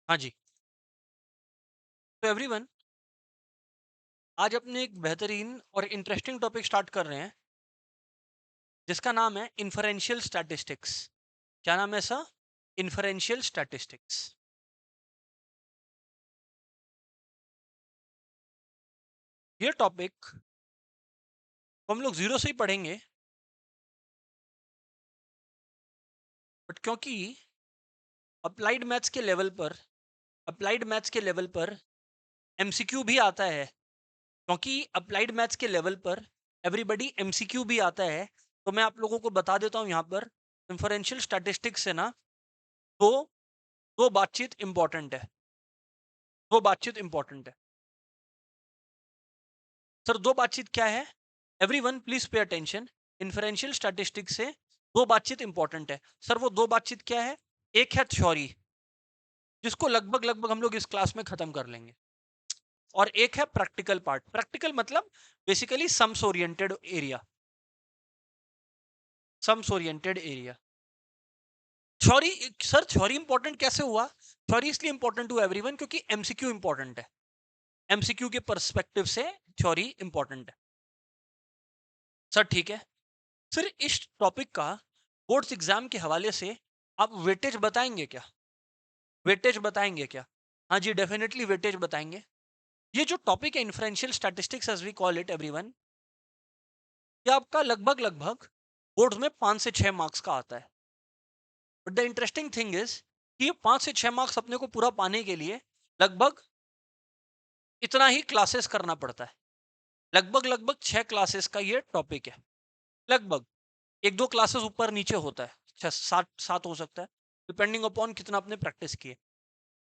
हाँ जी। तो एवरीवन, आज अपने एक बेहतरीन और इंटरेस्टिंग टॉपिक स्टार्ट कर रहे हैं जिसका नाम है इन्फरेंशियल स्टैटिस्टिक्स। क्या नाम है सर? Inferential statistics. ये टॉपिक हम लोग जीरो से ही पढ़ेंगे, बट क्योंकि अप्लाइड मैथ्स के लेवल पर अप्लाइड मैथ्स के लेवल पर एमसीक्यू भी आता है, क्योंकि अप्लाइड मैथ्स के लेवल पर एवरीबडी एमसीक्यू भी आता है। तो मैं आप लोगों को बता देता हूँ यहाँ पर इन्फरेंशियल स्टैटिस्टिक्स से ना दो दो बातचीत इंपॉर्टेंट है। दो बातचीत इंपॉर्टेंट है सर। दो बातचीत क्या है? Everyone please pay attention. Inferential statistics से दो बातचीत इंपॉर्टेंट है सर। वो दो बातचीत क्या है? एक है थ्योरी, जिसको लगभग लगभग हम लोग इस क्लास में खत्म कर लेंगे, और एक है प्रैक्टिकल पार्ट। प्रैक्टिकल मतलब basically sums oriented area. Sums oriented area. Theory sir, theory important कैसे हुआ? थ्योरी इसलिए इंपॉर्टेंट हुआ एवरीवन क्योंकि एमसीक्यू इंपॉर्टेंट है। एमसीक्यू के पर्सपेक्टिव से थ्योरी इंपॉर्टेंट है सर। ठीक है। फिर इस टॉपिक का बोर्ड्स एग्जाम के हवाले से आप वेटेज बताएंगे क्या? वेटेज बताएंगे क्या? हाँ जी, डेफिनेटली वेटेज बताएंगे। ये जो टॉपिक है inferential statistics as we call it everyone, ये आपका लगभग लगभग बोर्ड्स में 5 से 6 मार्क्स का आता है। But the interesting thing is कि ये 5 से 6 मार्क्स अपने को पूरा पाने के लिए लगभग इतना ही क्लासेस करना पड़ता है। लगभग लगभग 6 क्लासेस का ये टॉपिक है। लगभग एक दो क्लासेस ऊपर नीचे होता है, 6 7 7 हो सकता है, डिपेंडिंग अपॉन कितना आपने प्रैक्टिस किए।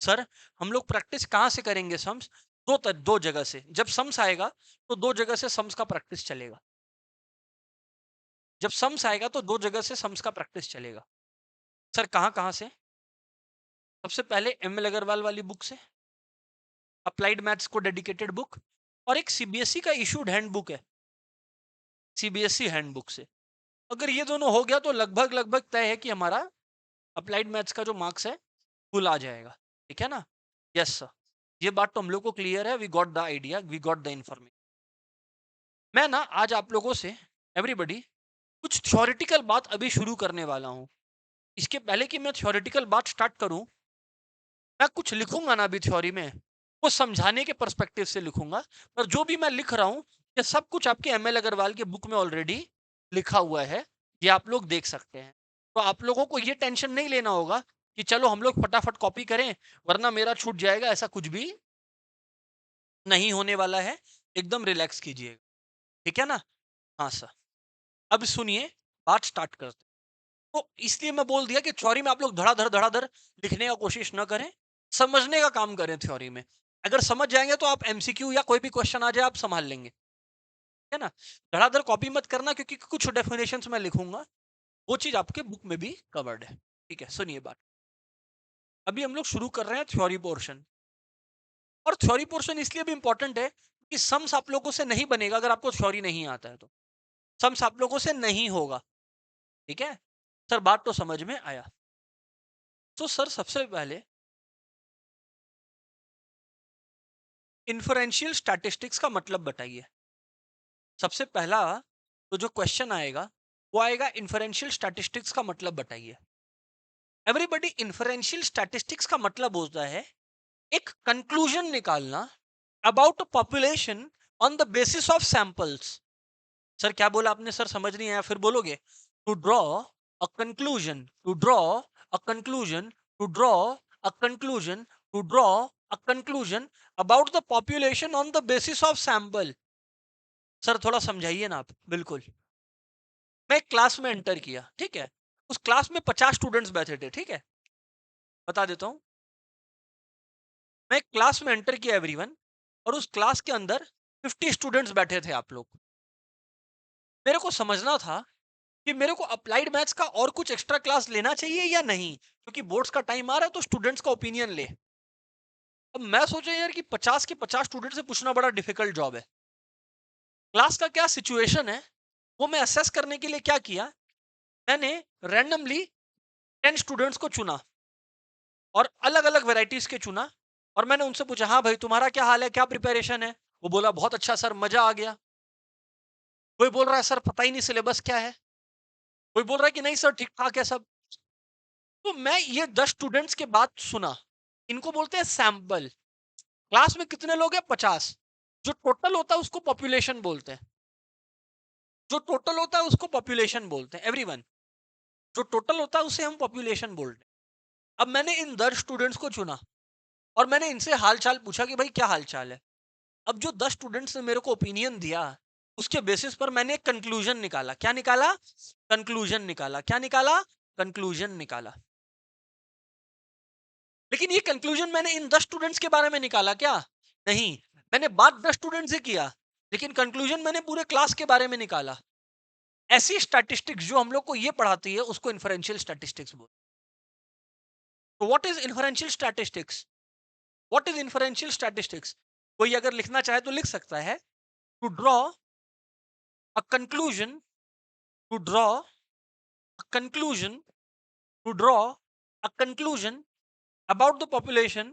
सर, हम लोग प्रैक्टिस कहाँ से करेंगे सम्स? दो जगह से। जब सम्स आएगा तो दो जगह से सम्स का प्रैक्टिस चलेगा। जब सम्स आएगा तो दो जगह से सम्स का प्रैक्टिस चलेगा। सर, कहाँ कहाँ से? सबसे पहले एम एल अग्रवाल वाली बुक से, अप्लाइड मैथ्स को डेडिकेटेड बुक, और एक सीबीएसई का इशूड हैंडबुक है, सीबीएसई हैंडबुक से। अगर ये दोनों हो गया तो लगभग लगभग तय है कि हमारा अप्लाइड मैथ्स का जो मार्क्स है फुल आ जाएगा। ठीक है ना? Yes sir. ये बात तो हम लोग को क्लियर है। We got the idea, we got the information. मैं ना आज आप लोगों से एवरीबॉडी कुछ थ्योरेटिकल बात अभी शुरू करने वाला हूं। इसके पहले कि मैं थ्योरेटिकल बात स्टार्ट करूं, मैं कुछ लिखूंगा ना अभी थ्योरी में, वो समझाने के पर्सपेक्टिव से लिखूंगा। पर जो भी मैं लिख रहा हूं, ये सब कुछ आपके एम एल अग्रवाल के बुक में ऑलरेडी लिखा हुआ है। ये आप लोग देख सकते हैं। तो आप लोगों को ये टेंशन नहीं लेना होगा कि चलो हम लोग फटाफट कॉपी करें वरना मेरा छूट जाएगा। ऐसा कुछ भी नहीं होने वाला है। एकदम रिलैक्स कीजिएगा। ठीक है ना? हाँ सर। अब सुनिए, बात स्टार्ट करते हैं। तो इसलिए मैं बोल दिया कि थ्योरी में आप लोग धड़ाधड़ धड़ाधड़ लिखने का कोशिश ना करें, समझने का काम करें थ्योरी में। अगर समझ जाएंगे तो आप एमसीक्यू या कोई भी क्वेश्चन आ जाए आप संभाल लेंगे। है ना? धड़ाधड़ कॉपी मत करना, क्योंकि कुछ डेफिनेशंस मैं लिखूंगा, वो चीज आपके बुक में भी कवर्ड है। ठीक है, सुनिए बात। अभी हम लोग शुरू कर रहे हैं थ्योरी पोर्शन। और थ्योरी पोर्शन इसलिए भी इंपॉर्टेंट है कि सम्स आप लोगों से नहीं बनेगा अगर आपको थ्योरी नहीं आता है तो। सम्स आप लोगों से नहीं होगा। ठीक है सर, बात तो समझ में आया। तो सर, सबसे पहले इन्फरेंशियल स्टैटिस्टिक्स का मतलब बताइए। सबसे पहला तो जो क्वेश्चन आएगा वो आएगा, इन्फरेंशियल स्टैटिस्टिक्स का मतलब बताइए। एवरीबॉडी, इन्फरेंशियल स्टैटिस्टिक्स का मतलब होता है एक कंक्लूजन निकालना about population on the basis of samples. Sir, क्या बोला आपने सर? समझ नहीं आया, फिर बोलोगे। To draw a conclusion, to draw a conclusion, to draw a conclusion, to draw a conclusion about the population on the basis of sample. Sir, थोड़ा समझाइए ना आप। बिल्कुल। मैं एक क्लास में एंटर किया, ठीक है। उस क्लास में 50 स्टूडेंट्स बैठे थे, ठीक है। बता देता हूँ। मैं एक क्लास में एंटर किया एवरीवन, और उस क्लास के अंदर 50 स्टूडेंट्स बैठे थे आप लोग। मेरे को समझना था कि मेरे को अप्लाइड मैथ्स का और कुछ एक्स्ट्रा क्लास लेना चाहिए या नहीं, क्योंकि बोर्ड्स का टाइम आ रहा है तो स्टूडेंट्स का ओपिनियन ले। अब मैं सोचा यार कि 50 के 50 स्टूडेंट से पूछना बड़ा डिफिकल्ट जॉब है। क्लास का क्या सिचुएशन है वो मैं असेस करने के लिए क्या किया, मैंने रैंडमली 10 स्टूडेंट्स को चुना। और अलग अलग वेराइटीज के चुना और मैंने उनसे पूछा, हाँ भाई तुम्हारा क्या हाल है, क्या प्रिपरेशन है? वो बोला बहुत अच्छा सर, मजा आ गया। कोई बोल रहा है सर पता ही नहीं सिलेबस क्या है, कोई बोल रहा है कि नहीं सर ठीक ठाक है सब। तो मैं ये 10 स्टूडेंट्स के बात सुना, इनको बोलते हैं सैंपल। क्लास में कितने लोग हैं? 50। जो टोटल होता है उसको पॉपुलेशन बोलते हैं, जो टोटल होता है उसको पॉपुलेशन बोलते हैं, एवरीवन। जो टोटल होता है उसे हम पॉपुलेशन बोलते हैं। अब मैंने इन 10 स्टूडेंट्स को चुना और मैंने इनसे हाल चाल पूछा कि भाई क्या हाल चाल है। अब जो 10 स्टूडेंट्स ने मेरे को ओपिनियन दिया, उसके बेसिस पर मैंने एक कंक्लूजन निकाला। क्या निकाला? कंक्लूजन निकाला। क्या निकाला? कंक्लूजन निकाला। लेकिन ये कंक्लूजन मैंने इन 10 स्टूडेंट्स के बारे में निकाला क्या? नहीं। मैंने बात 10 स्टूडेंट से किया, लेकिन कंक्लूजन मैंने पूरे क्लास के बारे में निकाला। ऐसी स्टैटिस्टिक्स जो हम लोग को ये पढ़ाती है उसको इन्फरेंशियल स्टैटिस्टिक्स बोलते हैं। तो what is inferential statistics? What is inferential statistics? कोई अगर लिखना चाहे तो लिख सकता है, to draw a conclusion, to draw a conclusion, to draw a conclusion about the population,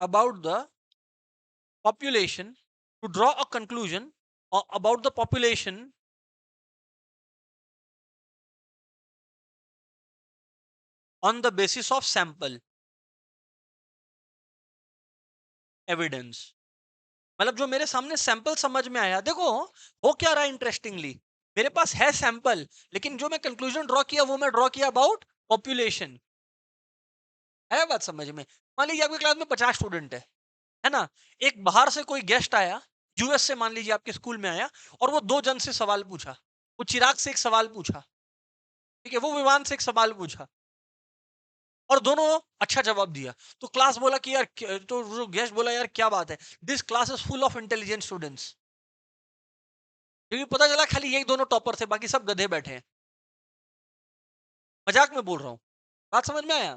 about the population, to draw a conclusion about the population on the basis of sample evidence। मतलब जो मेरे सामने sample समझ में आया, देखो हो क्या रहा है इंटरेस्टिंगली, मेरे पास है सैंपल, लेकिन जो मैं कंक्लूजन ड्रॉ किया वो मैं ड्रॉ किया अबाउट पॉपुलेशन। है बात समझ में? मान लीजिए आपकी क्लास में 50 स्टूडेंट है ना, एक बाहर से कोई गेस्ट आया, यूएस से मान लीजिए आपके स्कूल में आया, और वो 2 जन से सवाल पूछा। वो चिराग से एक सवाल पूछा, ठीक है, वो विमान से एक सवाल पूछा, और दोनों अच्छा जवाब दिया। तो क्लास बोला कि यार तो जो गेस्ट बोला यार क्या बात है, this class is full of intelligent students. क्योंकि पता चला खाली यही दोनों टॉपर थे, बाकी सब गधे बैठे हैं। मजाक में बोल रहा हूँ, बात समझ में आया?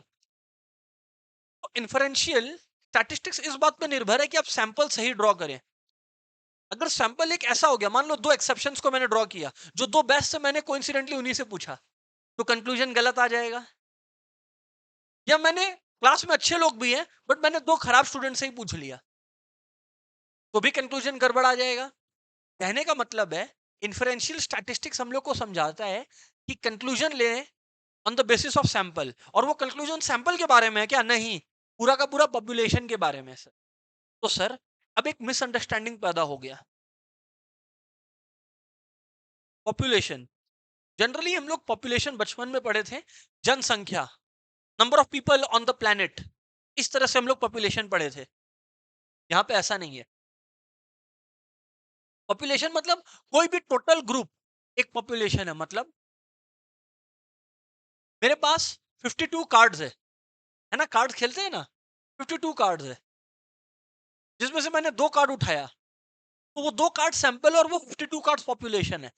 तो इन्फरेंशियल स्टैटिस्टिक्स इस बात पर निर्भर है कि आप सैंपल सही ड्रॉ करें। अगर सैंपल एक ऐसा हो गया, मान लो 2 एक्सेप्शंस को मैंने ड्रॉ किया, जो 2 बेस्ट से मैंने कोइंसिडेंटली उन्हीं से पूछा, तो कंक्लूजन गलत आ जाएगा। या मैंने क्लास में अच्छे लोग भी हैं, बट मैंने 2 खराब स्टूडेंट से ही पूछ लिया, तो भी कंक्लूजन गड़बड़ आ जाएगा। कहने का मतलब है, इन्फरेंशियल स्टैटिस्टिक्स हम लोग को समझाता है कि कंक्लूजन लें on the basis of sample, और वो कंक्लूजन सैंपल के बारे में है क्या? नहीं, पूरा का पूरा पॉपुलेशन के बारे में सर। तो सर अब एक मिसअंडरस्टैंडिंग पैदा हो गया। पॉपुलेशन, जनरली हम लोग पॉपुलेशन बचपन में पढ़े थे, जनसंख्या, number of people on the planet, इस तरह से हम लोग पॉपुलेशन पढ़े थे। यहाँ पे ऐसा नहीं है। पॉपुलेशन मतलब कोई भी टोटल ग्रुप एक पॉपुलेशन है। मतलब मेरे पास 52 कार्ड्स है ना, कार्ड्स खेलते हैं ना, 52 कार्ड्स है, जिसमें से मैंने 2 कार्ड उठाया, तो वो 2 कार्ड सैंपल और वो 52 कार्ड पॉपुलेशन है।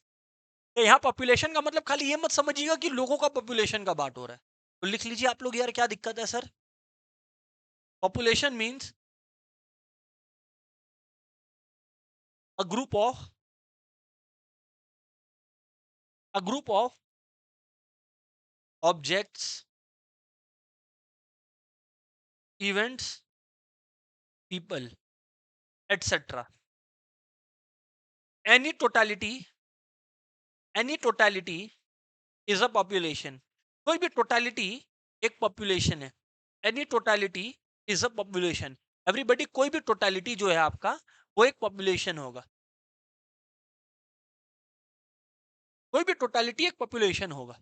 तो यहाँ पॉपुलेशन का मतलब खाली ये मत समझिएगा कि लोगों का पॉपुलेशन का बात हो रहा है। तो लिख लीजिए आप लोग, यार क्या दिक्कत है sir? Population means a group of, a group of objects, events, people, etcetera. Any totality, any totality is a population. कोई भी टोटालिटी एक पॉपुलेशन है। Any totality is a population. Everybody, कोई भी टोटालिटी जो है आपका, वो एक पॉपुलेशन होगा। कोई भी टोटालिटी एक पॉपुलेशन होगा।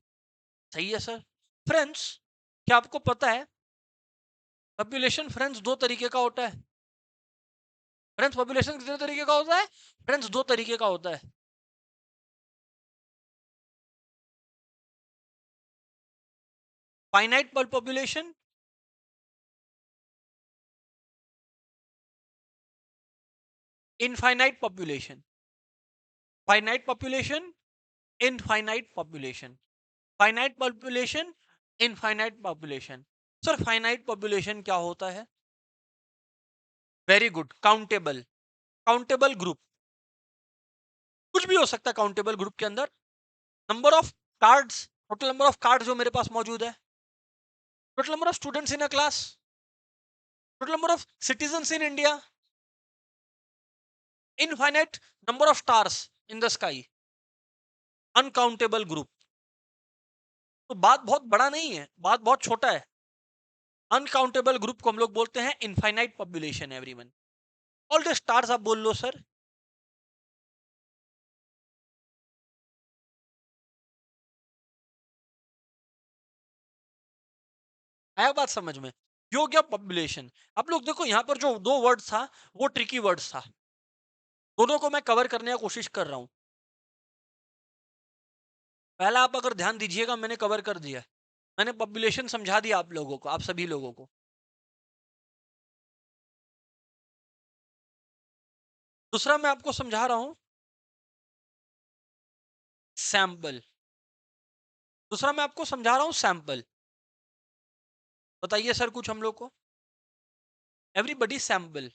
सही है सर। फ्रेंड्स, क्या आपको पता है पॉपुलेशन फ्रेंड्स 2 तरीके का होता है? फ्रेंड्स पॉपुलेशन कितने तरीके का होता है? फ्रेंड्स 2 तरीके का होता है। Finite population, infinite population. Finite population, infinite population. Finite population, infinite population. Sir finite population क्या होता है? Very good, countable. Countable group, कुछ भी हो सकता है काउंटेबल ग्रुप के अंदर। Number of cards total number of card जो मेरे पास मौजूद है, total number of students in a class, total number of citizens in India, infinite number of stars in the sky, uncountable group. तो बात बहुत बड़ा नहीं है, बात बहुत छोटा है। अनकाउंटेबल ग्रुप को हम लोग बोलते हैं infinite population everyone. All the stars आप बोल लो सर। आया बात समझ में? ये हो गया पॉपुलेशन। आप लोग देखो यहाँ पर जो दो वर्ड था वो ट्रिकी वर्ड्स था, दोनों को मैं कवर करने की कोशिश कर रहा हूं। पहला आप अगर ध्यान दीजिएगा मैंने कवर कर दिया, मैंने पॉपुलेशन समझा दिया आप लोगों को, आप सभी लोगों को। दूसरा मैं आपको समझा रहा हूं सैंपल। दूसरा मैं आपको समझा रहा हूं सैंपल। बताइए सर कुछ हम लोग को। Everybody sample.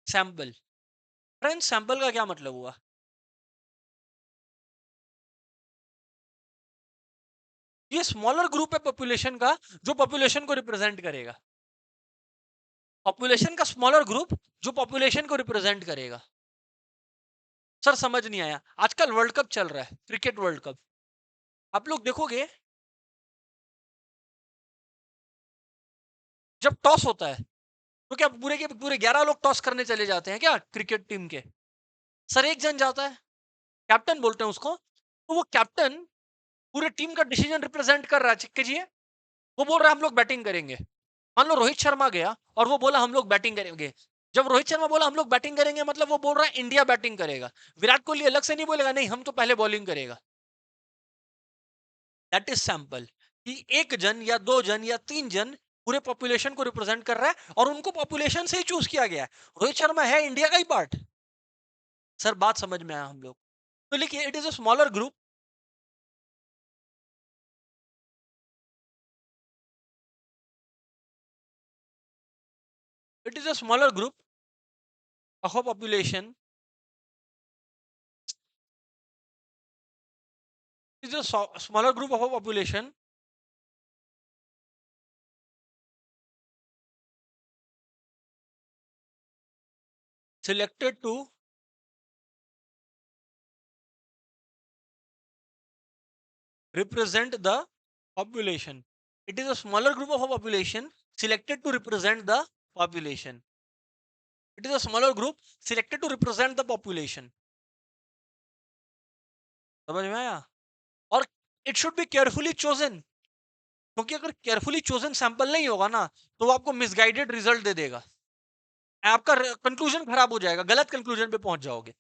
Sample friends, sample का क्या मतलब हुआ? ये स्मॉलर ग्रुप है पॉपुलेशन का जो पॉपुलेशन को रिप्रेजेंट करेगा। पॉपुलेशन का स्मॉलर ग्रुप जो पॉपुलेशन को रिप्रेजेंट करेगा। सर समझ नहीं आया। आजकल वर्ल्ड कप चल रहा है, क्रिकेट वर्ल्ड कप। आप लोग देखोगे जब टॉस होता है तो क्या पूरे के पूरे 11 लोग टॉस करने चले जाते हैं क्या क्रिकेट टीम के? सर एक जन जाता है, कैप्टन बोलते हैं उसको। तो वो कैप्टन पूरे टीम का डिसीजन रिप्रेजेंट कर रहा है। चिक्के जी, वो बोल रहा है हम लोग बैटिंग करेंगे। मान लो रोहित शर्मा गया और वो बोला हम लोग बैटिंग करेंगे। जब रोहित शर्मा बोला हम लोग बैटिंग करेंगे मतलब वो बोल रहा है इंडिया बैटिंग करेगा। विराट कोहली अलग से नहीं बोलेगा नहीं हम तो पहले बॉलिंग करेगा। That is sample. कि एक जन या दो जन या तीन जन पूरे पॉपुलेशन को रिप्रेजेंट कर रहा है और उनको पॉपुलेशन से ही चूज किया गया है। रोहित शर्मा है इंडिया का ही पार्ट। सर बात समझ में आया हम लोग? तो लिखिए it is a smaller group. It is a smaller group of a population. It is a smaller group of a population selected to represent the population. It is a smaller group of a population selected to represent the population. It is a smaller group selected to represent the population. समझ में आया? और it should be carefully chosen, क्योंकि अगर carefully chosen sample नहीं होगा ना तो वो आपको misguided result दे देगा। आपका कंक्लूजन खराब हो जाएगा, गलत कंक्लूजन पे पहुंच जाओगे।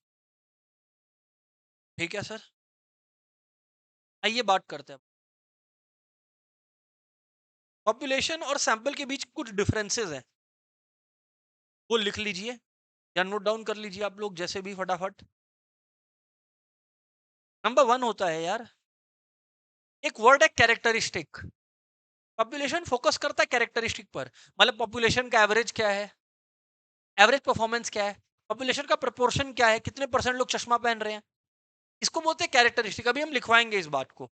ठीक है सर, आइए बात करते हैं। पॉपुलेशन और सैंपल के बीच कुछ डिफरेंसेस हैं, वो लिख लीजिए या नोट डाउन कर लीजिए आप लोग जैसे भी फटाफट। नंबर वन होता है यार, एक वर्ड है कैरेक्टरिस्टिक। पॉपुलेशन फोकस करता है कैरेक्टरिस्टिक पर, मतलब पॉपुलेशन का एवरेज क्या है, एवरेज परफॉर्मेंस क्या है, पॉपुलेशन का प्रोपोर्शन क्या है, कितने परसेंट लोग चश्मा पहन रहे हैं, इसको बोलते हैं कैरेक्टरिस्टिक। अभी हम लिखवाएंगे इस बात को।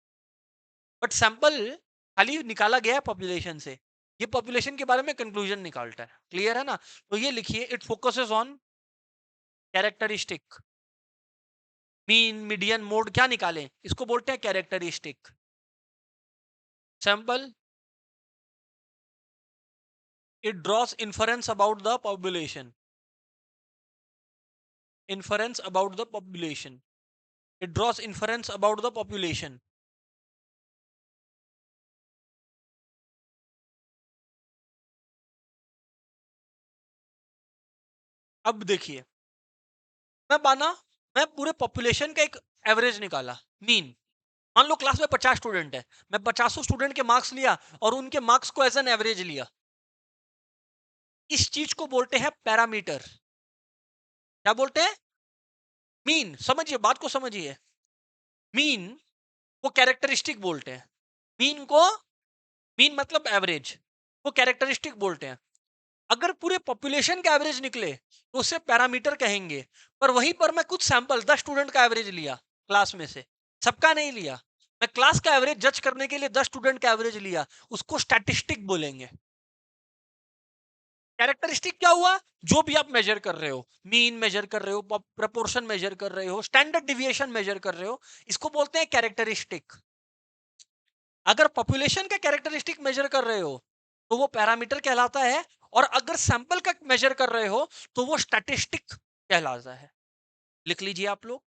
बट सैंपल खाली निकाला गया है पॉपुलेशन से, ये पॉपुलेशन के बारे में कंक्लूजन निकालता है। क्लियर है ना? तो ये लिखिए it focuses on characteristic. Mean median mode क्या निकालें, इसको बोलते हैं characteristic. Sample it draws inference about the population. Inference about the population. It draws inference about the population. अब देखिए, मैं पूरे पॉपुलेशन का एक एवरेज निकाला, मीन। मान लो क्लास में 50 स्टूडेंट है, मैं 50 स्टूडेंट के मार्क्स लिया और उनके मार्क्स को एज एन एवरेज लिया। इस चीज को बोलते हैं पैरामीटर। क्या बोलते हैं? मीन। समझिए बात को, समझिए। मीन को कैरेक्टरिस्टिक बोलते हैं। मीन को, मीन मतलब एवरेज, वो कैरेक्टरिस्टिक बोलते हैं। अगर पूरे पॉपुलेशन का एवरेज निकले तो उसे पैरामीटर कहेंगे। पर वहीं पर मैं कुछ सैंपल 10 स्टूडेंट का एवरेज लिया, क्लास में से, सबका नहीं लिया। मैं क्लास का एवरेज जज करने के लिए 10 स्टूडेंट का एवरेज लिया, उसको स्टैटिस्टिक बोलेंगे। कैरेक्टरिस्टिक क्या हुआ? जो भी आप मेजर कर रहे हो, मीन मेजर कर रहे हो, प्रपोर्शन मेजर कर रहे हो, स्टैंडर्ड डिविएशन मेजर कर रहे हो, इसको बोलते हैं कैरेक्टरिस्टिक। अगर पॉपुलेशन का कैरेक्टरिस्टिक मेजर कर रहे हो तो वो पैरामीटर कहलाता है, और अगर सैंपल का मेजर कर रहे हो तो वो स्टैटिस्टिक कहलाता है। लिख लीजिए आप लोग।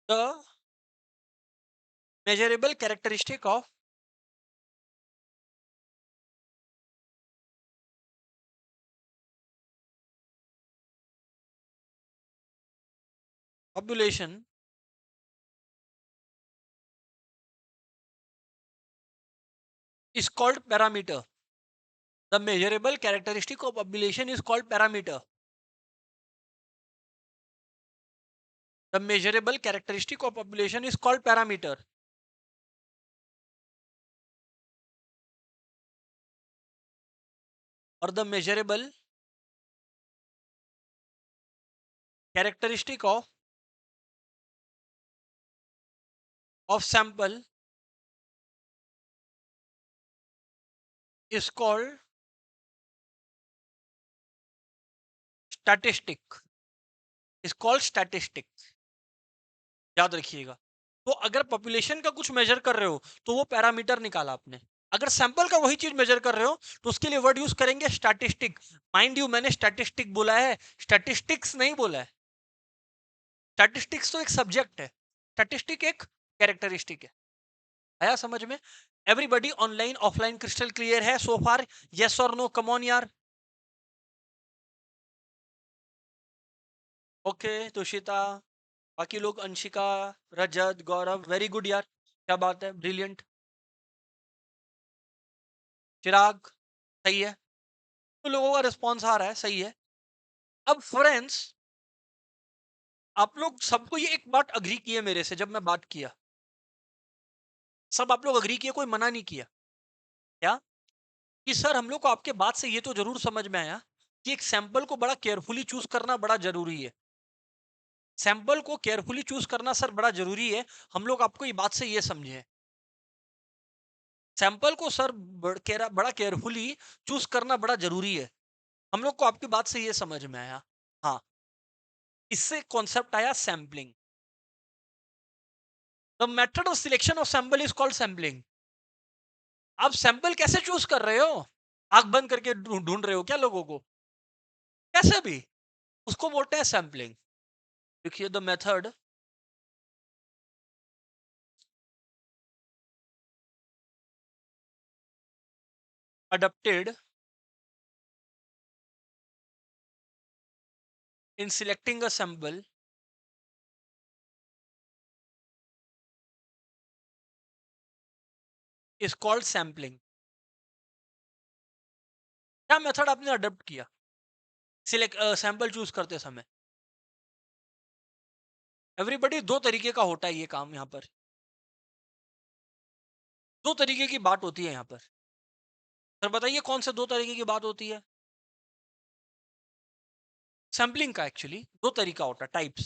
The measurable characteristic of population is called parameter. The measurable characteristic of population is called parameter. The measurable characteristic of population is called parameter. Or the measurable characteristic of sample is called statistic. Is called statistic. याद रखिएगा। तो अगर population का कुछ major कर रहे हो तो वो पैरामीटर निकाला आपने। अगर सैंपल का वही चीज मेजर कर रहे हो तो उसके लिए वर्ड यूज करेंगे स्टैटिस्टिक। माइंड यू, मैंने स्टैटिस्टिक बोला है, स्टैटिस्टिक्स नहीं बोला है। स्टैटिस्टिक्स तो एक सब्जेक्ट है, स्टैटिस्टिक एक कैरेक्टरिस्टिक है। आया समझ में? Everybody online offline crystal clear है सो फार? यस और नो, कम ऑन यार। ओके तुषिता, बाकी लोग अंशिका, रजत, गौरव, वेरी गुड यार, क्या बात है, ब्रिलियंट। चिराग, सही है। तो लोगों का रिस्पॉन्स आ रहा है, सही है। अब फ्रेंड्स, आप लोग सबको ये एक बात अग्री किए मेरे से, जब मैं बात किया सब आप लोग अग्री किए, कोई मना नहीं किया क्या? कि सर हम लोग को आपके बात से ये तो जरूर समझ में आया कि एक सैंपल को बड़ा केयरफुली चूज करना बड़ा जरूरी है। सैंपल को केयरफुली चूज करना सर बड़ा जरूरी है, हम लोग आपको ये बात से ये समझे। सैंपल को सर बड़ा केयरफुली चूज करना बड़ा जरूरी है, हम लोग को आपकी बात से ये समझ में आया। हाँ, इससे कॉन्सेप्ट आया sampling. The method of selection of sample is called sampling. आप सैंपल कैसे चूज कर रहे हो? आंख बंद करके ढूंढ रहे हो क्या लोगों को? कैसे भी, उसको बोलते हैं सैंपलिंग। देखिए, the method adopted in selecting a sample is called sampling। क्या मेथड आपने अडॉप्ट किया सिलेक्ट सैंपल चूज करते समय? एवरीबॉडी, दो तरीके का होता है ये काम। यहाँ पर दो तरीके की बात होती है यहाँ पर। सर बताइए कौन से दो तरीके की बात होती है? सैम्पलिंग का एक्चुअली दो तरीका होता है, types.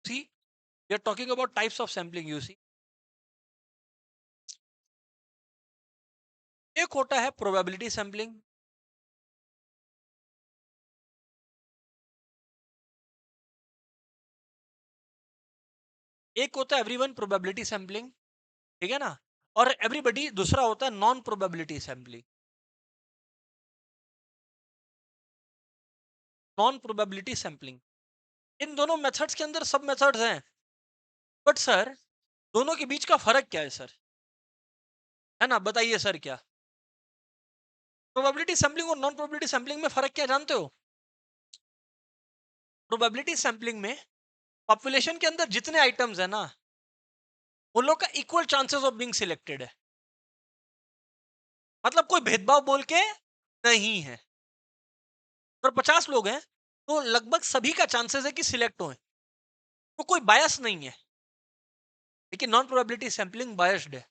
See, we are talking about types of sampling. You see, एक होता है प्रोबेबिलिटी सैम्पलिंग, एक होता है एवरीवन प्रोबेबिलिटी सैम्पलिंग, ठीक है ना? और एवरीबॉडी दूसरा होता है non probability sampling. Non probability sampling, इन दोनों मेथड्स के अंदर सब मेथड्स हैं, बट सर दोनों के बीच का फर्क क्या है सर? है ना, बताइए सर क्या प्रोबेबिलिटी सैम्पलिंग और नॉन प्रोबेबिलिटी सैम्पलिंग में फर्क क्या जानते हो? प्रोबेबिलिटी सैम्पलिंग में पॉपुलेशन के अंदर जितने आइटम्स है ना, उन लोग का equal chances of being selected है। मतलब कोई भेदभाव बोल के नहीं है। अगर 50 लोग हैं तो लगभग सभी का चांसेस है कि सिलेक्ट हों, तो कोई बायस नहीं है। लेकिन नॉन प्रोबेबिलिटी सैम्पलिंग बायस्ड है।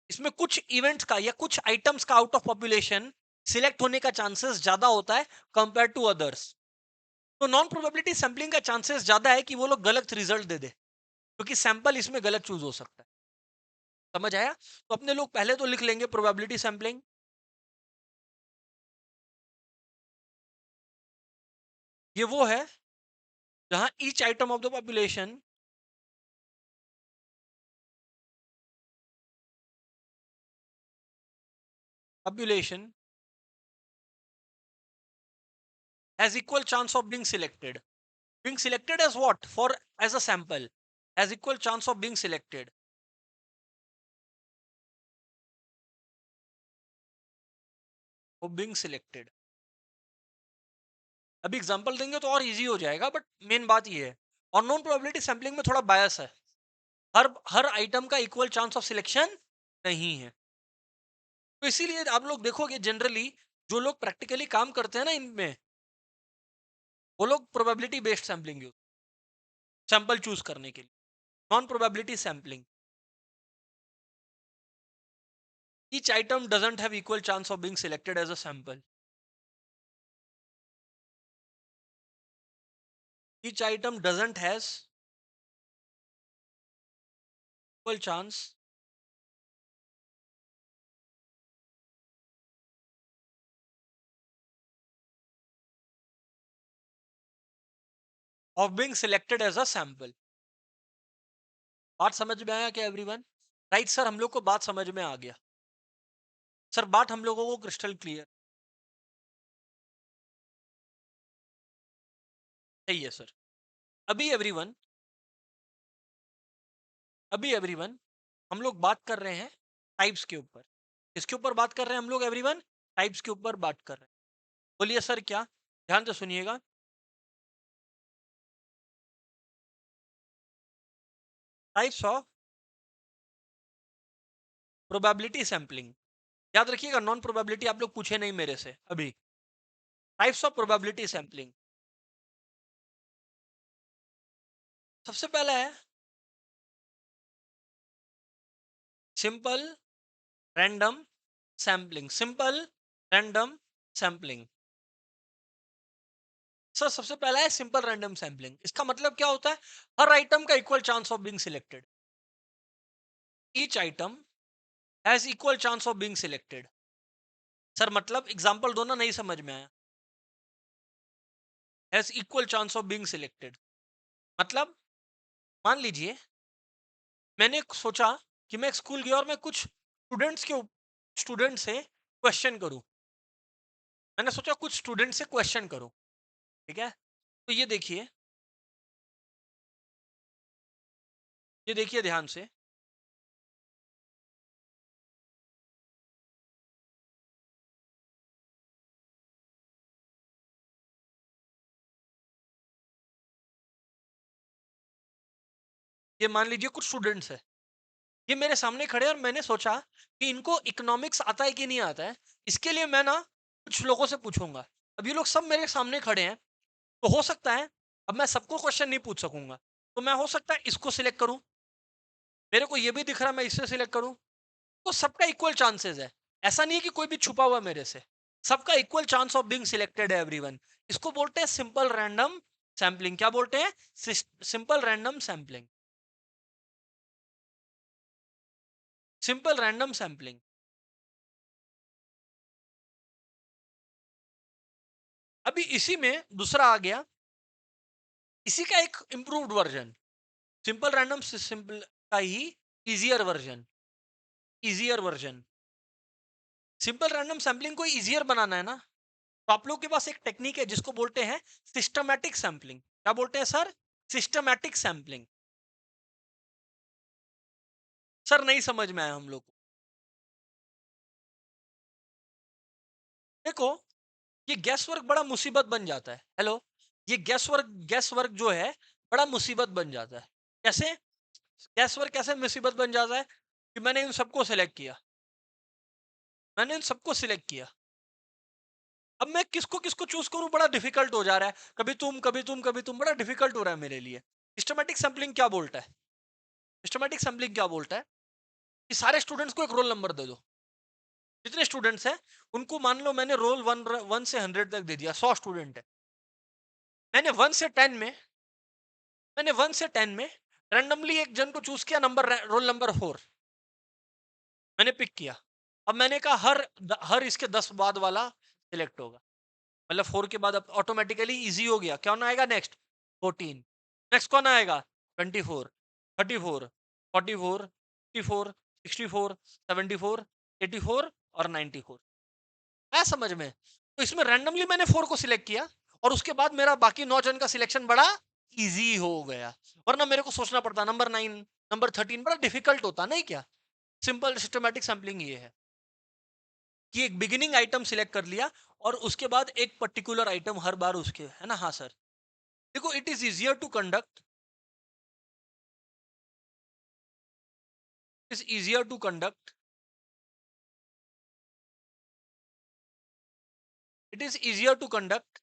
इसमें कुछ इवेंट्स का या कुछ आइटम्स का आउट ऑफ पॉपुलेशन सिलेक्ट होने का चांसेस ज्यादा होता है कंपेयर टू अदर्स। तो नॉन प्रोबेबिलिटी सैंपलिंग का चांसेस ज्यादा है कि वो लोग गलत रिजल्ट दे दे, क्योंकि सैंपल इसमें गलत चूज हो सकता है। समझ आया? तो अपने लोग पहले तो लिख लेंगे प्रोबेबिलिटी सैंपलिंग। ये वो है जहां each item of the population has equal chance of being selected as what for as a sample, has equal chance of being selected of being selected। अभी एग्जांपल देंगे तो और इजी हो जाएगा, बट मेन बात ये है। और नॉन प्रोबेबिलिटी सैंपलिंग में थोड़ा बायस है, हर हर आइटम का इक्वल चांस ऑफ सिलेक्शन नहीं है। तो इसीलिए आप लोग देखोगे जनरली जो लोग प्रैक्टिकली काम करते हैं ना इनमें, वो लोग probability based sampling use sample choose करने के लिए, non probability sampling. Each item doesn't have equal chance of being selected as a sample. Each item doesn't has equal chance of being selected as a sample. बात समझ में आया क्या everyone? Right sir, हम लोग को बात समझ में आ गया। सर बात हम लोगों को क्रिस्टल क्लियर सही है सर। अभी एवरीवन अभी एवरीवन हम लोग बात कर रहे हैं टाइप्स के ऊपर। इसके ऊपर बात कर रहे हैं हम लोग एवरीवन, टाइप्स के ऊपर बात कर रहे हैं। बोलिए सर क्या? ध्यान से सुनिएगा। Types of probability sampling. याद रखिएगा, नॉन प्रोबेबिलिटी आप लोग पूछे नहीं मेरे से अभी। टाइप्स ऑफ प्रोबेबिलिटी सैंपलिंग, सबसे पहला है simple random sampling. Simple random sampling sir, सबसे पहला है सिंपल रैंडम सैंपलिंग। इसका मतलब क्या होता है? हर आइटम का equal chance of being selected. Each item has equal chance of being selected. Sir मतलब एग्जांपल दो ना, नहीं समझ में आया। Has equal chance of being selected मतलब, मान लीजिए मैंने सोचा कि मैं स्कूल गया और मैं कुछ स्टूडेंट से क्वेश्चन करूं। मैंने सोचा कुछ स्टूडेंट से क्वेश्चन करूं, ठीक है? तो ये देखिए ध्यान से। ये मान लीजिए कुछ स्टूडेंट्स है, ये मेरे सामने खड़े हैं और मैंने सोचा कि इनको इकोनॉमिक्स आता है कि नहीं आता है। इसके लिए मैं ना कुछ लोगों से पूछूंगा। अब ये लोग सब मेरे सामने खड़े हैं, तो हो सकता है अब मैं सबको क्वेश्चन नहीं पूछ सकूंगा, तो मैं हो सकता है इसको सिलेक्ट करूं। मेरे को ये भी दिख रहा है मैं इससे सिलेक्ट करूं। तो सबका इक्वल चांसेस है, ऐसा नहीं है कि कोई भी छुपा हुआ मेरे से। सबका equal chance of being selected है एवरीवन। इसको बोलते हैं सिंपल रैंडम सैंपलिंग। क्या बोलते हैं? Simple random sampling. Simple random sampling. अभी इसी में दूसरा आ गया, इसी का एक improved version, simple random simple का ही easier version. Easier version simple random sampling को इजियर बनाना है ना, तो आप लोग के पास एक टेक्निक है जिसको बोलते हैं सिस्टमैटिक सैंपलिंग। क्या बोलते हैं सर? Systematic sampling. सर नहीं समझ में आया हम लोग को। देखो, ये गैस वर्क बड़ा मुसीबत बन जाता है। हेलो, ये गैस वर्क जो है बड़ा मुसीबत बन जाता है। कैसे? गैस वर्क कैसे मुसीबत बन जाता है कि मैंने इन सबको सिलेक्ट किया, मैंने इन सबको सिलेक्ट किया। अब मैं किसको किसको चूज करूं, बड़ा डिफिकल्ट हो जा रहा है। कभी तुम कभी तुम कभी तुम, बड़ा डिफिकल्ट हो रहा है मेरे लिए। सिस्टमैटिक सैंपलिंग क्या बोलता है? सिस्टमैटिक सैंपलिंग क्या बोलता है कि सारे स्टूडेंट्स को एक रोल नंबर दे दो। जितने स्टूडेंट्स हैं उनको मान लो मैंने रोल 1 से 100 तक दे दिया, 100 स्टूडेंट है, मैंने 1 से 10 में रैंडमली एक जन को चूज किया, नंबर रोल नंबर 4 मैंने पिक किया। अब मैंने कहा हर इसके 10 बाद वाला सिलेक्ट होगा, मतलब 4 के बाद अब ऑटोमेटिकली इजी हो गया। कौन आएगा नेक्स्ट? 14। नेक्स्ट कौन आएगा? 24, 34, 44, 54, 64, 74, 84 और 94। है समझ में? तो इसमें रैंडमली मैंने 4 को सिलेक्ट किया और उसके बाद मेरा बाकी 9 जन का सिलेक्शन बड़ा इजी हो गया, वरना मेरे को सोचना पड़ता नंबर 9, नंबर 13 बड़ा डिफिकल्ट होता, नहीं क्या? सिंपल सिस्टमैटिक सैम्पलिंग ये है कि एक बिगिनिंग आइटम सिलेक्ट कर लिया और उसके बाद एक पर्टिकुलर आइटम हर बार उसके, है ना? हाँ सर। देखो it is easier to conduct, is easier to conduct, it is easier to conduct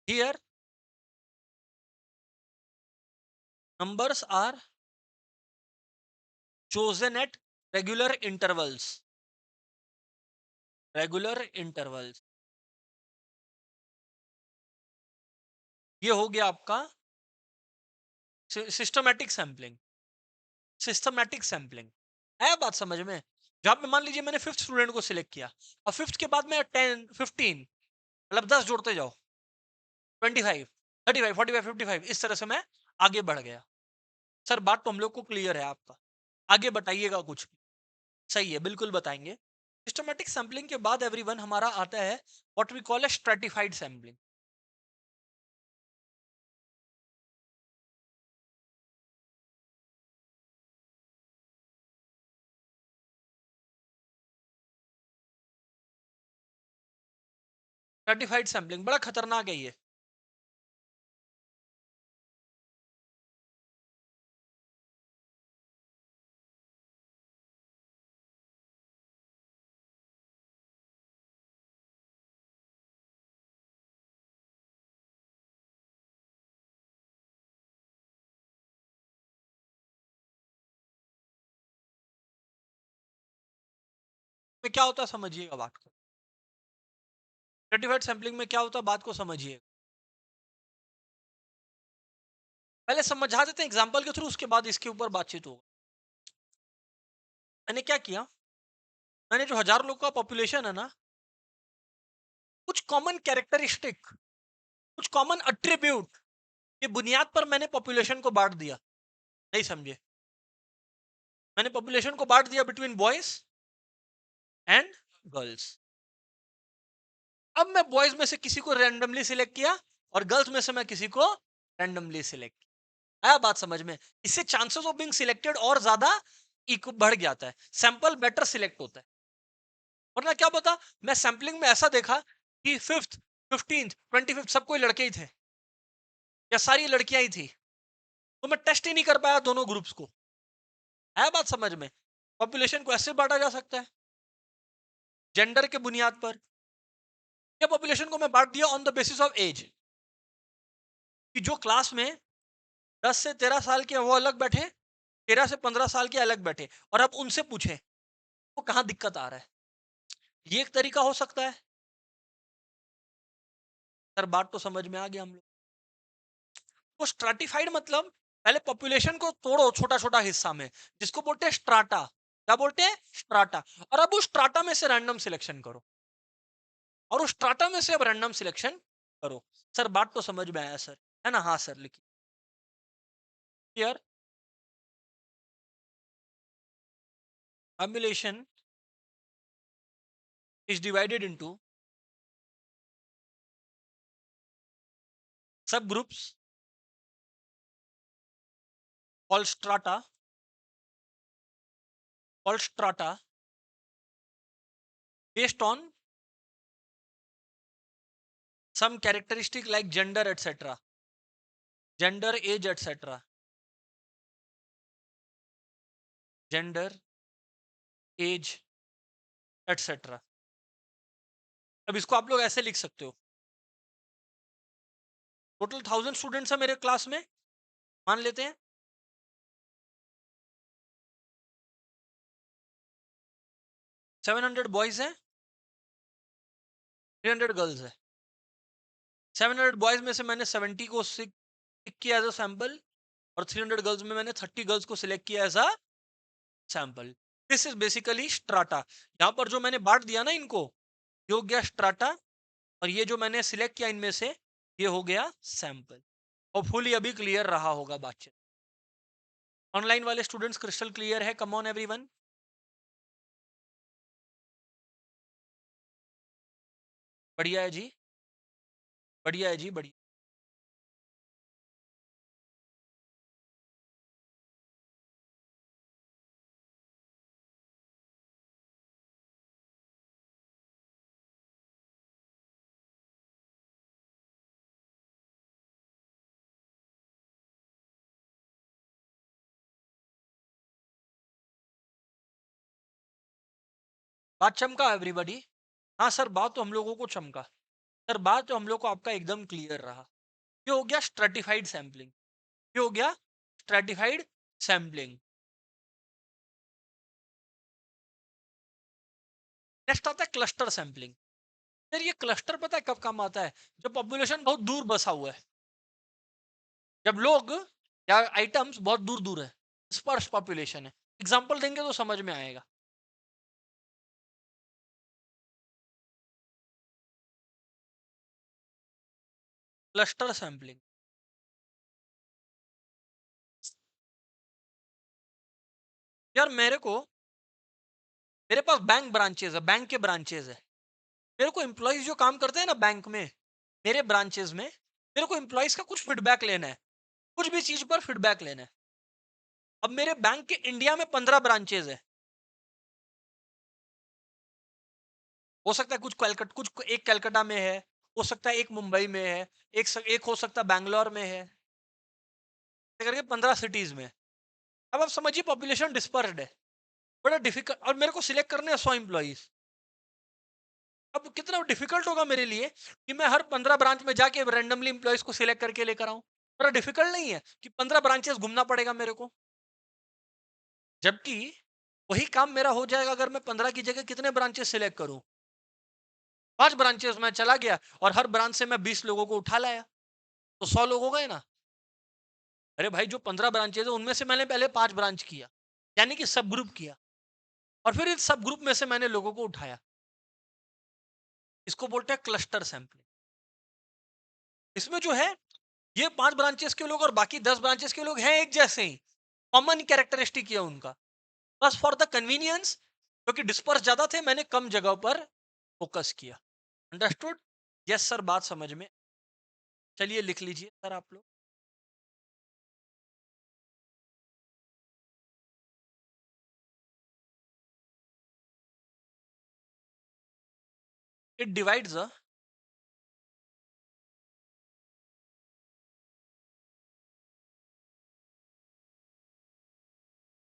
here numbers are chosen at regular intervals, regular intervals। ये हो गया आपका सिस्टमैटिक सैम्पलिंग, सिस्टमैटिक सैम्पलिंग। है बात समझ में? जहां पे मान लीजिए मैंने 5th स्टूडेंट को सिलेक्ट किया और 5th के बाद मैं 10, 15 मतलब 10 जोड़ते जाओ, 25, 35, 45, 55 इस तरह से मैं आगे बढ़ गया। सर बात तो हम लोग को क्लियर है आपका, आगे बताइएगा कुछ। सही है, बिल्कुल बताएंगे। सिस्टमैटिक सैम्पलिंग के बाद एवरीवन हमारा आता है what we call a stratified sampling. Stratified sampling बड़ा खतरनाक है ये। में क्या होता है समझिएगा बात को, स्ट्रेटिफाइड सैम्पलिंग में क्या होता है बात को समझिए। पहले समझा देते हैं एग्जांपल के थ्रू, उसके बाद इसके ऊपर बातचीत होगा। मैंने क्या किया, मैंने जो 1000 लोग का पॉपुलेशन है ना, कुछ कॉमन कैरेक्टरिस्टिक, कुछ कॉमन अट्रीब्यूट की बुनियाद पर मैंने पॉपुलेशन को बांट दिया। नहीं समझे? मैंने पॉपुलेशन को बांट दिया बिटवीन बॉयज एंड गर्ल्स। अब मैं बॉयज में से किसी को रैंडमली सिलेक्ट किया और गर्ल्स में से मैं किसी को रैंडमली सिलेक्ट किया। आया बात समझ में? इससे चांसेस ऑफ बीइंग सिलेक्टेड और ज्यादा बढ़ जाता है, सैंपल बेटर सिलेक्ट होता है। वरना क्या पता मैं सैंपलिंग में ऐसा देखा कि 5th, 15th, 25th सब कोई लड़के ही थे या सारी लड़कियां ही थी, तो मैं टेस्ट ही नहीं कर पाया दोनों ग्रुप्स को। है बात समझ में? पॉपुलेशन को ऐसे बांटा जा सकता है जेंडर के बुनियाद पर, या पॉपुलेशन को मैं बांट दिया on the basis of age, कि जो क्लास में 10 से 13 साल के वो अलग बैठे, 13 से 15 साल के अलग बैठे, और अब उनसे पूछे वो कहाँ दिक्कत आ रहा है। ये एक तरीका हो सकता है। सर बात तो समझ में आ गया हम लोग। तो स्ट्रैटिफाइड मतलब पहले पॉपुलेशन को तोड़ो छोटा छोटा हिस्सा में, जिसको बोलते हैं स्ट्राटा। क्या बोलते हैं? स्ट्राटा। और अब उस स्ट्राटा में से रैंडम सिलेक्शन करो, और उस स्ट्राटा में से अब रैंडम सिलेक्शन करो। सर बात तो समझ में आया सर, है ना? हाँ सर लिखिए। Here population is divided into subgroups called strata based on some characteristic like gender etc, gender, age etc, gender, age etc। अब इसको आप लोग ऐसे लिख सकते हो, टोटल 1000 स्टूडेंट्स है मेरे क्लास में, मान लेते हैं। 700 बॉयज हैं, 300 गर्ल्स है। 700 बॉयज में से मैंने 70 को सिलेक्ट किया एज अ सैंपल, और 300 गर्ल्स में मैंने 30 गर्ल्स को सिलेक्ट किया as a sample. This is basically strata. यहाँ पर जो मैंने बांट दिया ना इनको, ये हो गया स्ट्राटा, और ये जो मैंने सिलेक्ट किया इनमें से, ये हो गया सैंपल। होपफुली अभी क्लियर रहा होगा बातचीत। ऑनलाइन वाले स्टूडेंट्स क्रिस्टल क्लियर है? Come on everyone. बढ़िया है जी, बढ़िया है जी, बढ़िया। बात चमका एवरीबॉडी? हाँ सर, बात तो हम लोगों को चमका। सर बात तो हम लोग को आपका एकदम क्लियर रहा। ये हो गया स्ट्रेटिफाइड सैम्पलिंग, ये हो गया स्ट्रेटिफाइड सैम्पलिंग। नेक्स्ट आता है क्लस्टर सैम्पलिंग। सर ये क्लस्टर पता है कब काम आता है? जब पॉपुलेशन बहुत दूर बसा हुआ है, जब लोग या आइटम्स बहुत दूर दूर है, स्पर्श पॉपुलेशन है। एग्जांपल देंगे तो समझ में आएगा। Cluster sampling. यार मेरे पास बैंक ब्रांचेस है, बैंक के ब्रांचेस है। मेरे को एम्प्लॉइज जो काम करते हैं ना बैंक में, मेरे ब्रांचेस में, मेरे को एम्प्लॉइज का कुछ फीडबैक लेना है, कुछ भी चीज पर फीडबैक लेना है। अब मेरे बैंक के इंडिया में 15 ब्रांचेस है। हो सकता है कुछ एक कलकत्ता में है, हो सकता है एक मुंबई में है, एक हो सकता है बैंगलोर में है, ऐसे करके 15 सिटीज में। अब आप समझिए पॉपुलेशन डिस्पर्स्ड है, बड़ा डिफिकल्ट। और मेरे को सिलेक्ट करने हैं 100 एम्प्लॉइज। अब कितना डिफिकल्ट होगा मेरे लिए कि मैं हर 15 ब्रांच में जाके रैंडमली एम्प्लॉइज को सिलेक्ट करके लेकर आऊं। बड़ा डिफिकल्ट नहीं है कि 15 ब्रांचेस घूमना पड़ेगा मेरे को। जबकि वही काम मेरा हो जाएगा अगर मैं 15 की जगह कितने ब्रांचेस सिलेक्ट करूं, 5 ब्रांचेस में चला गया और हर ब्रांच से मैं 20 लोगों को उठा लाया, तो 100 लोग हो गए ना। अरे भाई, जो 15 ब्रांचेस है उनमें से मैंने पहले 5 ब्रांच किया, यानी कि सब ग्रुप किया, और फिर इस सब ग्रुप में से मैंने लोगों को उठाया। इसको बोलते हैं क्लस्टर सैंपलिंग। इसमें जो है, ये 5 ब्रांचेस के लोग और बाकी 10 ब्रांचेस के लोग हैं एक जैसे ही, कॉमन कैरेक्टरिस्टिक है उनका। बस फॉर द कन्वीनियंस, क्योंकि डिस्पर्स ज्यादा थे, मैंने कम जगह पर फोकस किया। अंडरस्टूड? यस सर, बात समझ में। चलिए लिख लीजिए सर आप लोग। It divides the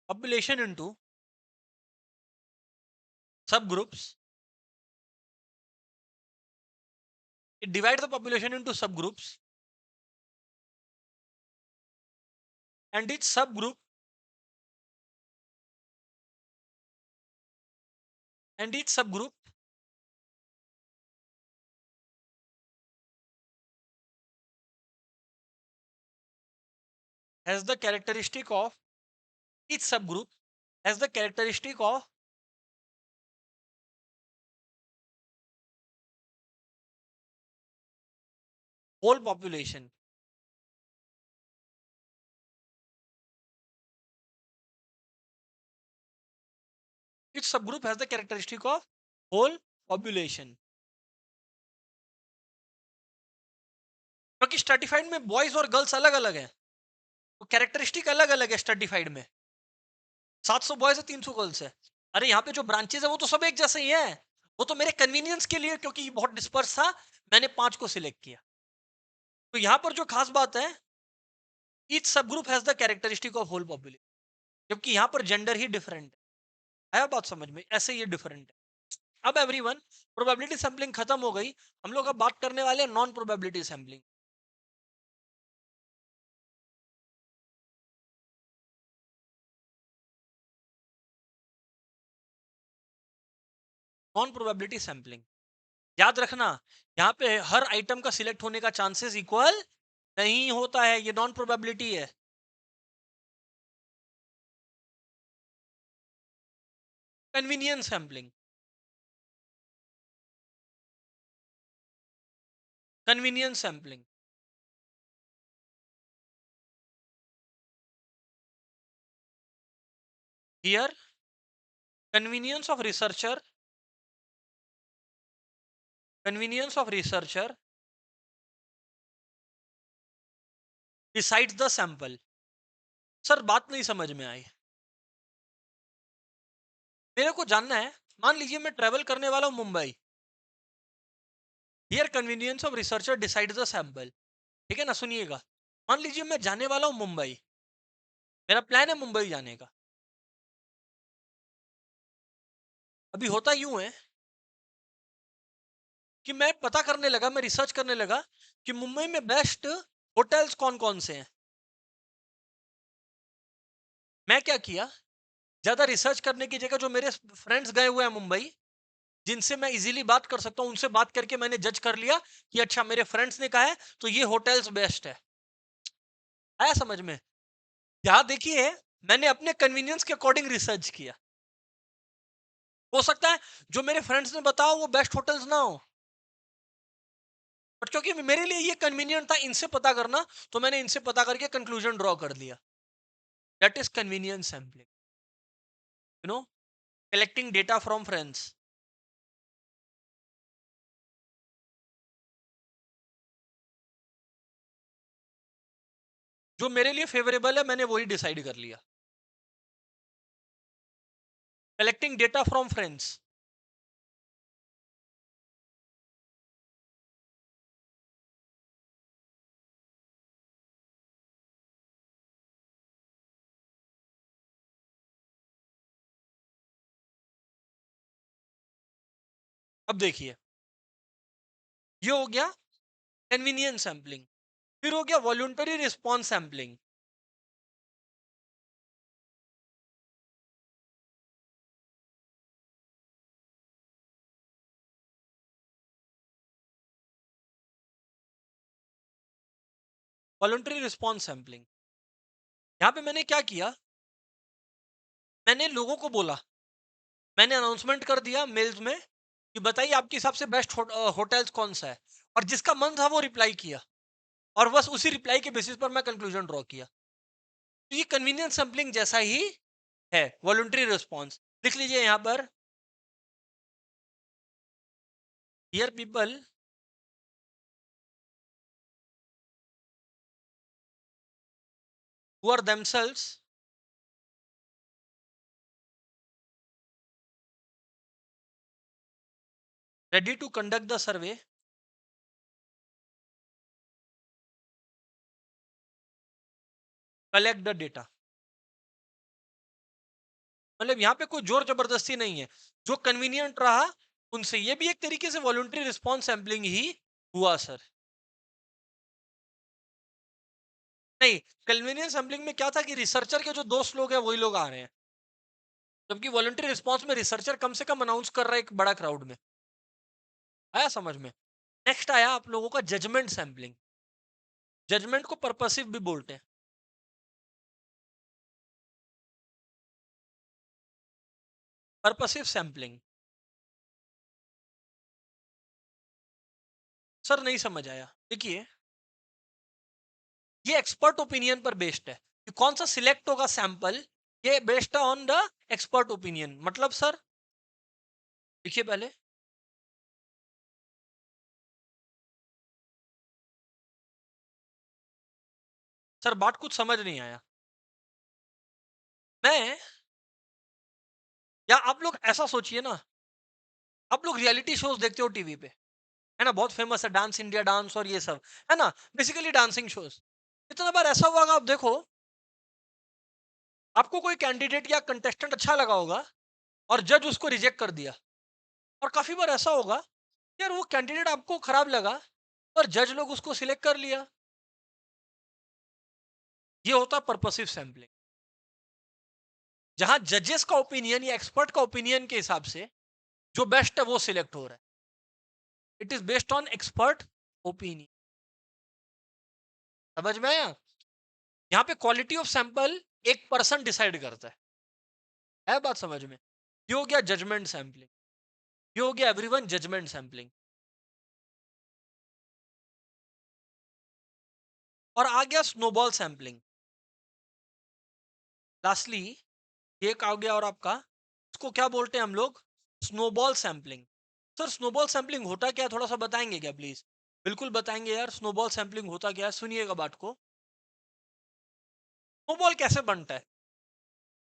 population into subgroups. It divides the population into subgroups, and each subgroup has the characteristic of each subgroup has the characteristic of whole population. Each subgroup has the characteristic of whole population. क्योंकि stratified में boys और girls अलग अलग हैं, तो characteristic अलग अलग है। स्ट्रेटिफाइड में 700 बॉयज है, 300 गर्ल्स है। अरे यहाँ पे जो ब्रांचेस है वो तो सब एक जैसे ही है। वो तो मेरे कन्वीनियंस के लिए, क्योंकि बहुत डिस्पर्स था, मैंने 5 को सिलेक्ट किया। तो यहाँ पर जो खास बात है, each subgroup has the characteristic of whole population, जबकि यहाँ पर जेंडर ही डिफरेंट है। आया बात समझ में? ऐसे ये डिफरेंट है। अब एवरीवन, प्रोबेबिलिटी सैम्पलिंग खत्म हो गई। हम लोग अब बात करने वाले हैं non probability sampling. Non probability sampling. याद रखना, यहाँ पे हर आइटम का सिलेक्ट होने का चांसेस इक्वल नहीं होता है, ये नॉन प्रोबेबिलिटी है। Convenience sampling, convenience sampling. Here convenience of researcher, convenience of researcher decides the sample। Sir बात नहीं समझ में आई। मेरे को जानना है, मान लीजिए मैं ट्रेवल करने वाला हूं Mumbai. Here convenience of researcher decides the sample. ठीक है ना, सुनिएगा। मान लीजिए मैं जाने वाला हूं मुंबई, मेरा प्लान है मुंबई जाने का। अभी होता यूं है कि मैं पता करने लगा, मैं रिसर्च करने लगा कि मुंबई में बेस्ट होटल्स कौन कौन से हैं। मैं क्या किया, ज्यादा रिसर्च करने की जगह जो मेरे फ्रेंड्स गए हुए हैं मुंबई, जिनसे मैं इजीली बात कर सकता हूं, उनसे बात करके मैंने जज कर लिया कि अच्छा मेरे फ्रेंड्स ने कहा है तो ये होटल्स बेस्ट है। आया समझ में? यहां देखिए, मैंने अपने कन्वीनियंस के अकॉर्डिंग रिसर्च किया। हो सकता है जो मेरे फ्रेंड्स ने बताओ वो बेस्ट होटल्स ना हो, बट क्योंकि मेरे लिए ये कन्वीनियंट था इनसे पता करना, तो मैंने इनसे पता करके कंक्लूजन ड्रॉ कर दिया। That is convenience sampling, you know, collecting data from friends. जो मेरे लिए फेवरेबल है मैंने वही डिसाइड कर लिया। Collecting data from friends. अब देखिए, ये हो गया कन्वीनियंस सैम्पलिंग। फिर हो गया voluntary response sampling. Voluntary response sampling, यहाँ पे मैंने क्या किया, मैंने लोगों को बोला, मैंने अनाउंसमेंट कर दिया मेल्स में कि बताइए आपके हिसाब से बेस्ट होटल्स कौन सा है, और जिसका मन था वो रिप्लाई किया, और बस उसी रिप्लाई के बेसिस पर मैं कंक्लूजन ड्रॉ किया। तो ये कन्वीनियंस सैम्पलिंग जैसा ही है, वॉलंटरी रिस्पॉन्स। लिख लीजिए यहाँ पर, here people who are themselves ready to conduct the survey, collect the data। मतलब यहाँ पे कोई जोर जबरदस्ती नहीं है, जो कन्वीनियंट रहा उनसे। ये भी एक तरीके से वॉलंटरी रिस्पॉन्स सैम्पलिंग ही हुआ सर। नहीं, कन्वीनियंस सैम्पलिंग में क्या था कि रिसर्चर के जो दोस्त लोग हैं वही लोग आ रहे हैं, जबकि वॉलंटरी रिस्पॉन्स में रिसर्चर कम से कम अनाउंस कर रहा है एक बड़ा क्राउड में। आया समझ में? नेक्स्ट आया आप लोगों का जजमेंट सैम्पलिंग। जजमेंट को पर्पसिव भी बोलते हैं। पर्पसिव सैम्पलिंग, सर नहीं समझ आया। देखिए, ये एक्सपर्ट ओपिनियन पर बेस्ड है कि कौन सा सिलेक्ट होगा सैंपल, ये based on the expert opinion. मतलब सर देखिए पहले, सर बात कुछ समझ नहीं आया। मैं, या आप लोग ऐसा सोचिए ना, आप लोग रियलिटी शोज देखते हो टीवी पे, है ना, बहुत फेमस है डांस इंडिया डांस और ये सब, है ना, बेसिकली डांसिंग शोज। इतना बार ऐसा हुआ होगा, आप देखो, आपको कोई कैंडिडेट या कंटेस्टेंट अच्छा लगा होगा और जज उसको रिजेक्ट कर दिया। और काफी बार ऐसा होगा यार वो कैंडिडेट आपको खराब लगा और जज लोग उसको सिलेक्ट कर लिया। ये होता है पर्पसिव सैंपलिंग, जहां जजेस का ओपिनियन या एक्सपर्ट का ओपिनियन के हिसाब से जो बेस्ट है वो सिलेक्ट हो रहा है. It is based on expert opinion. समझ में आया? यहाँ पे क्वालिटी ऑफ सैंपल एक पर्सन डिसाइड करता है बात समझ में? ये हो गया जजमेंट सैंपलिंग. ये हो गया एवरीवन जजमेंट सैंपलिंग. और आ गया स्नोबॉल सैंपलिंग. लास्टली ये आ गया और आपका, इसको क्या बोलते हैं हम लोग? Snowball sampling. Sir snowball sampling होता क्या है, थोड़ा सा बताएंगे क्या प्लीज? बिल्कुल बताएंगे यार, स्नोबॉल सैंपलिंग होता क्या है, सुनिएगा बात को. स्नोबॉल कैसे बनता है?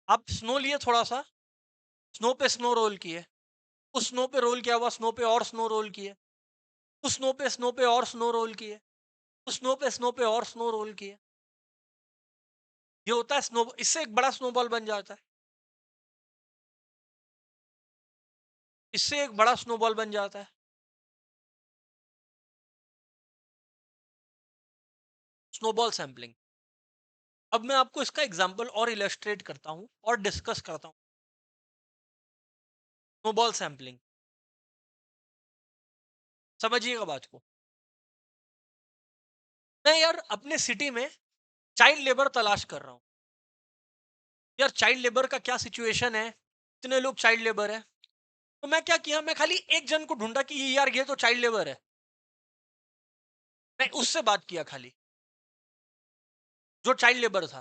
आप स्नो लिए थोड़ा सा, स्नो पे स्नो रोल किए, उस स्नो पे रोल किया हुआ स्नो पे और स्नो रोल किए, उस स्नो पे और स्नो रोल किए, उस स्नो पे और स्नो रोल किए. ये होता है स्नो. इससे एक बड़ा स्नोबॉल बन जाता है. इससे एक बड़ा स्नोबॉल बन जाता है. Snowball sampling. अब मैं आपको इसका एग्जांपल और इलस्ट्रेट करता हूं और डिस्कस करता हूं. स्नोबॉल सैंपलिंग, समझिएगा बात को. मैं यार अपने सिटी में चाइल्ड लेबर तलाश कर रहा हूं. यार चाइल्ड लेबर का क्या सिचुएशन है, इतने लोग चाइल्ड लेबर है. तो मैं क्या किया, मैं खाली एक जन को ढूंढा कि ये यार ये तो चाइल्ड लेबर है. मैं उससे बात किया खाली, जो चाइल्ड लेबर था.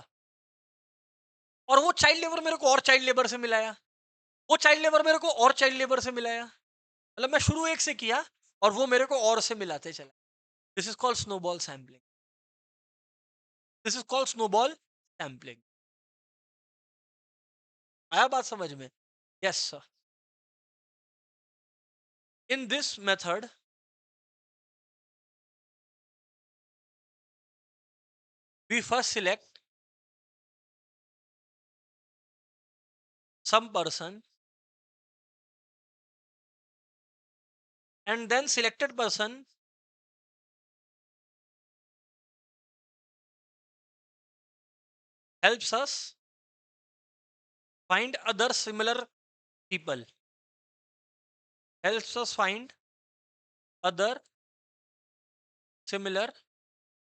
और वो चाइल्ड लेबर मेरे को और चाइल्ड लेबर से मिलाया. वो चाइल्ड लेबर मेरे को और चाइल्ड लेबर से मिलाया. मतलब मैं शुरू एक से किया और वो मेरे को और से मिलाते चला. This is called snowball sampling. This is called snowball sampling. आया बात समझ में? Yes sir. In this method we first select some person, and then selected person helps us find other similar people, helps us find other similar,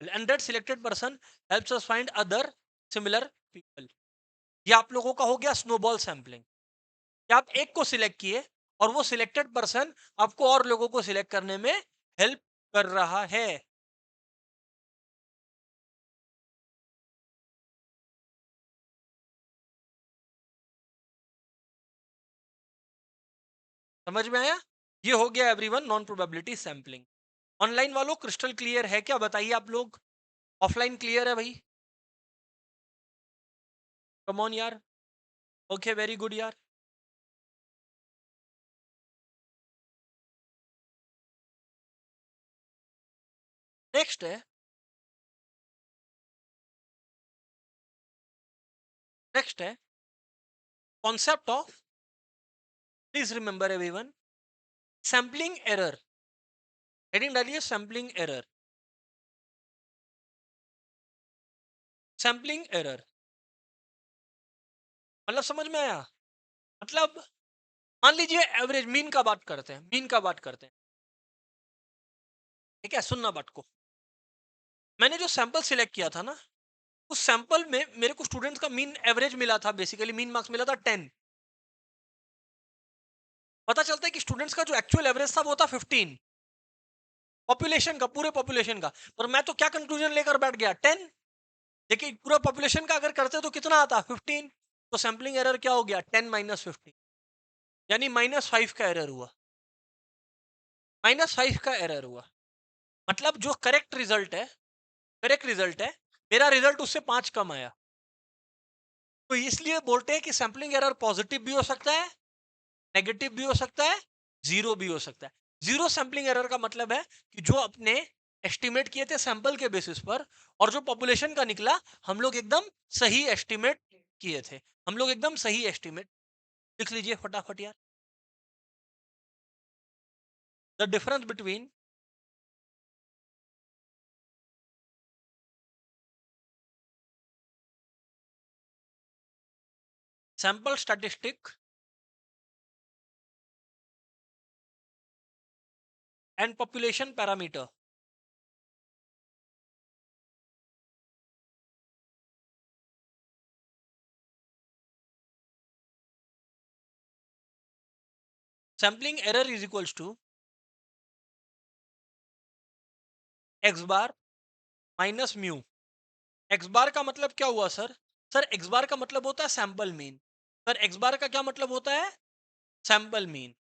and that selected person helps us find other similar people. ये आप लोगों का हो गया snowball sampling. कि आप एक को सिलेक्ट किए और वो सिलेक्टेड पर्सन आपको और लोगों को सिलेक्ट करने में हेल्प कर रहा है. समझ में आया? ये हो गया everyone non probability sampling. Online वालों क्रिस्टल क्लियर है क्या, बताइए आप लोग. ऑफलाइन क्लियर है भाई? कम ऑन यार. ओके वेरी गुड यार. नेक्स्ट है, नेक्स्ट है concept of, please remember everyone, sampling error. Heading डालिए सैम्पलिंग एरर. सैम्पलिंग एरर मतलब समझ में आया? मतलब मान लीजिए एवरेज मीन का बात करते हैं, मीन का बात करते हैं. ठीक है, सुनना बात को. मैंने जो सैंपल सिलेक्ट किया था ना, उस सैंपल में मेरे को स्टूडेंट्स का मीन एवरेज मिला था. बेसिकली मीन मार्क्स मिला था 10. पता चलता है कि स्टूडेंट्स का जो एक्चुअल एवरेज था वो था 15. पॉपुलेशन का, पूरे पॉपुलेशन का. पर मैं तो क्या कंक्लूजन लेकर बैठ गया, 10. देखिए पूरा पॉपुलेशन का अगर करते तो कितना आता, 15. तो सैम्पलिंग एरर क्या हो गया, 10 माइनस 15, यानी -5 का एरर हुआ. -5 का एरर हुआ. मतलब जो करेक्ट रिजल्ट है, करेक्ट रिजल्ट है, मेरा रिजल्ट उससे 5 कम आया. तो इसलिए बोलते हैं कि सैम्पलिंग एरर पॉजिटिव भी हो सकता है, नेगेटिव भी हो सकता है, जीरो भी हो सकता है. जीरो सैम्पलिंग एरर का मतलब है कि जो अपने एस्टिमेट किए थे सैंपल के बेसिस पर और जो पॉपुलेशन का निकला, हम लोग एकदम सही एस्टिमेट किए थे. हम लोग एकदम सही एस्टिमेट. लिख लीजिए फटाफट यार. The difference between sample statistic and population parameter. Sampling error is equals to X bar minus mu. X bar का मतलब क्या हुआ सर? सर एक्स बार का मतलब होता है sample mean. Sir x bar का क्या मतलब होता है? Sample mean.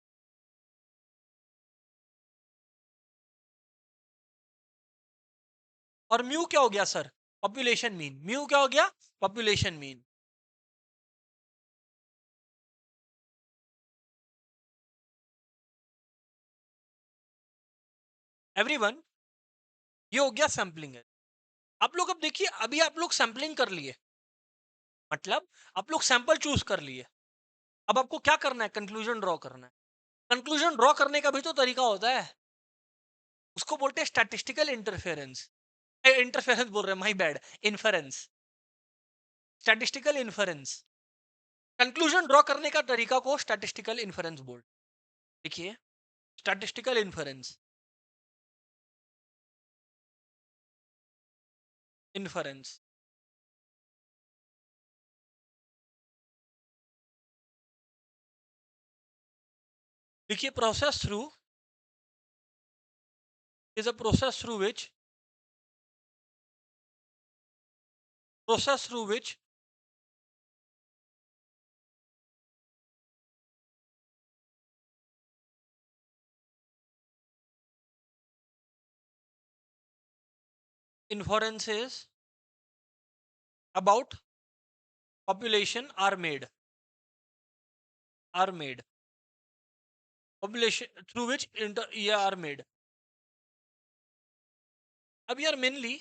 और म्यू क्या हो गया सर? Population mean. म्यू क्या हो गया? Population mean. एवरीवन, ये हो गया सैम्पलिंग है। आप लोग अब देखिए, अभी आप लोग सैम्पलिंग कर लिए, मतलब आप लोग सैंपल चूज कर लिए। अब आपको क्या करना है? कंक्लूजन ड्रॉ करना है। कंक्लूजन ड्रॉ करने का भी तो तरीका होता है, उसको बोलते हैं स्टैटिस्टिकल इंटरफेरेंस। इंटरफेरेंस बोल रहे हैं, my bad, inference. Statistical inference. Conclusion draw करने का तरीका को स्टैटिस्टिकल इन्फेरेंस बोल। देखिए, स्टैटिस्टिकल इन्फेरेंस, इन्फेरेंस। देखिए, process through is a process through which inferences about population are made population through which ये are made। अब यार mainly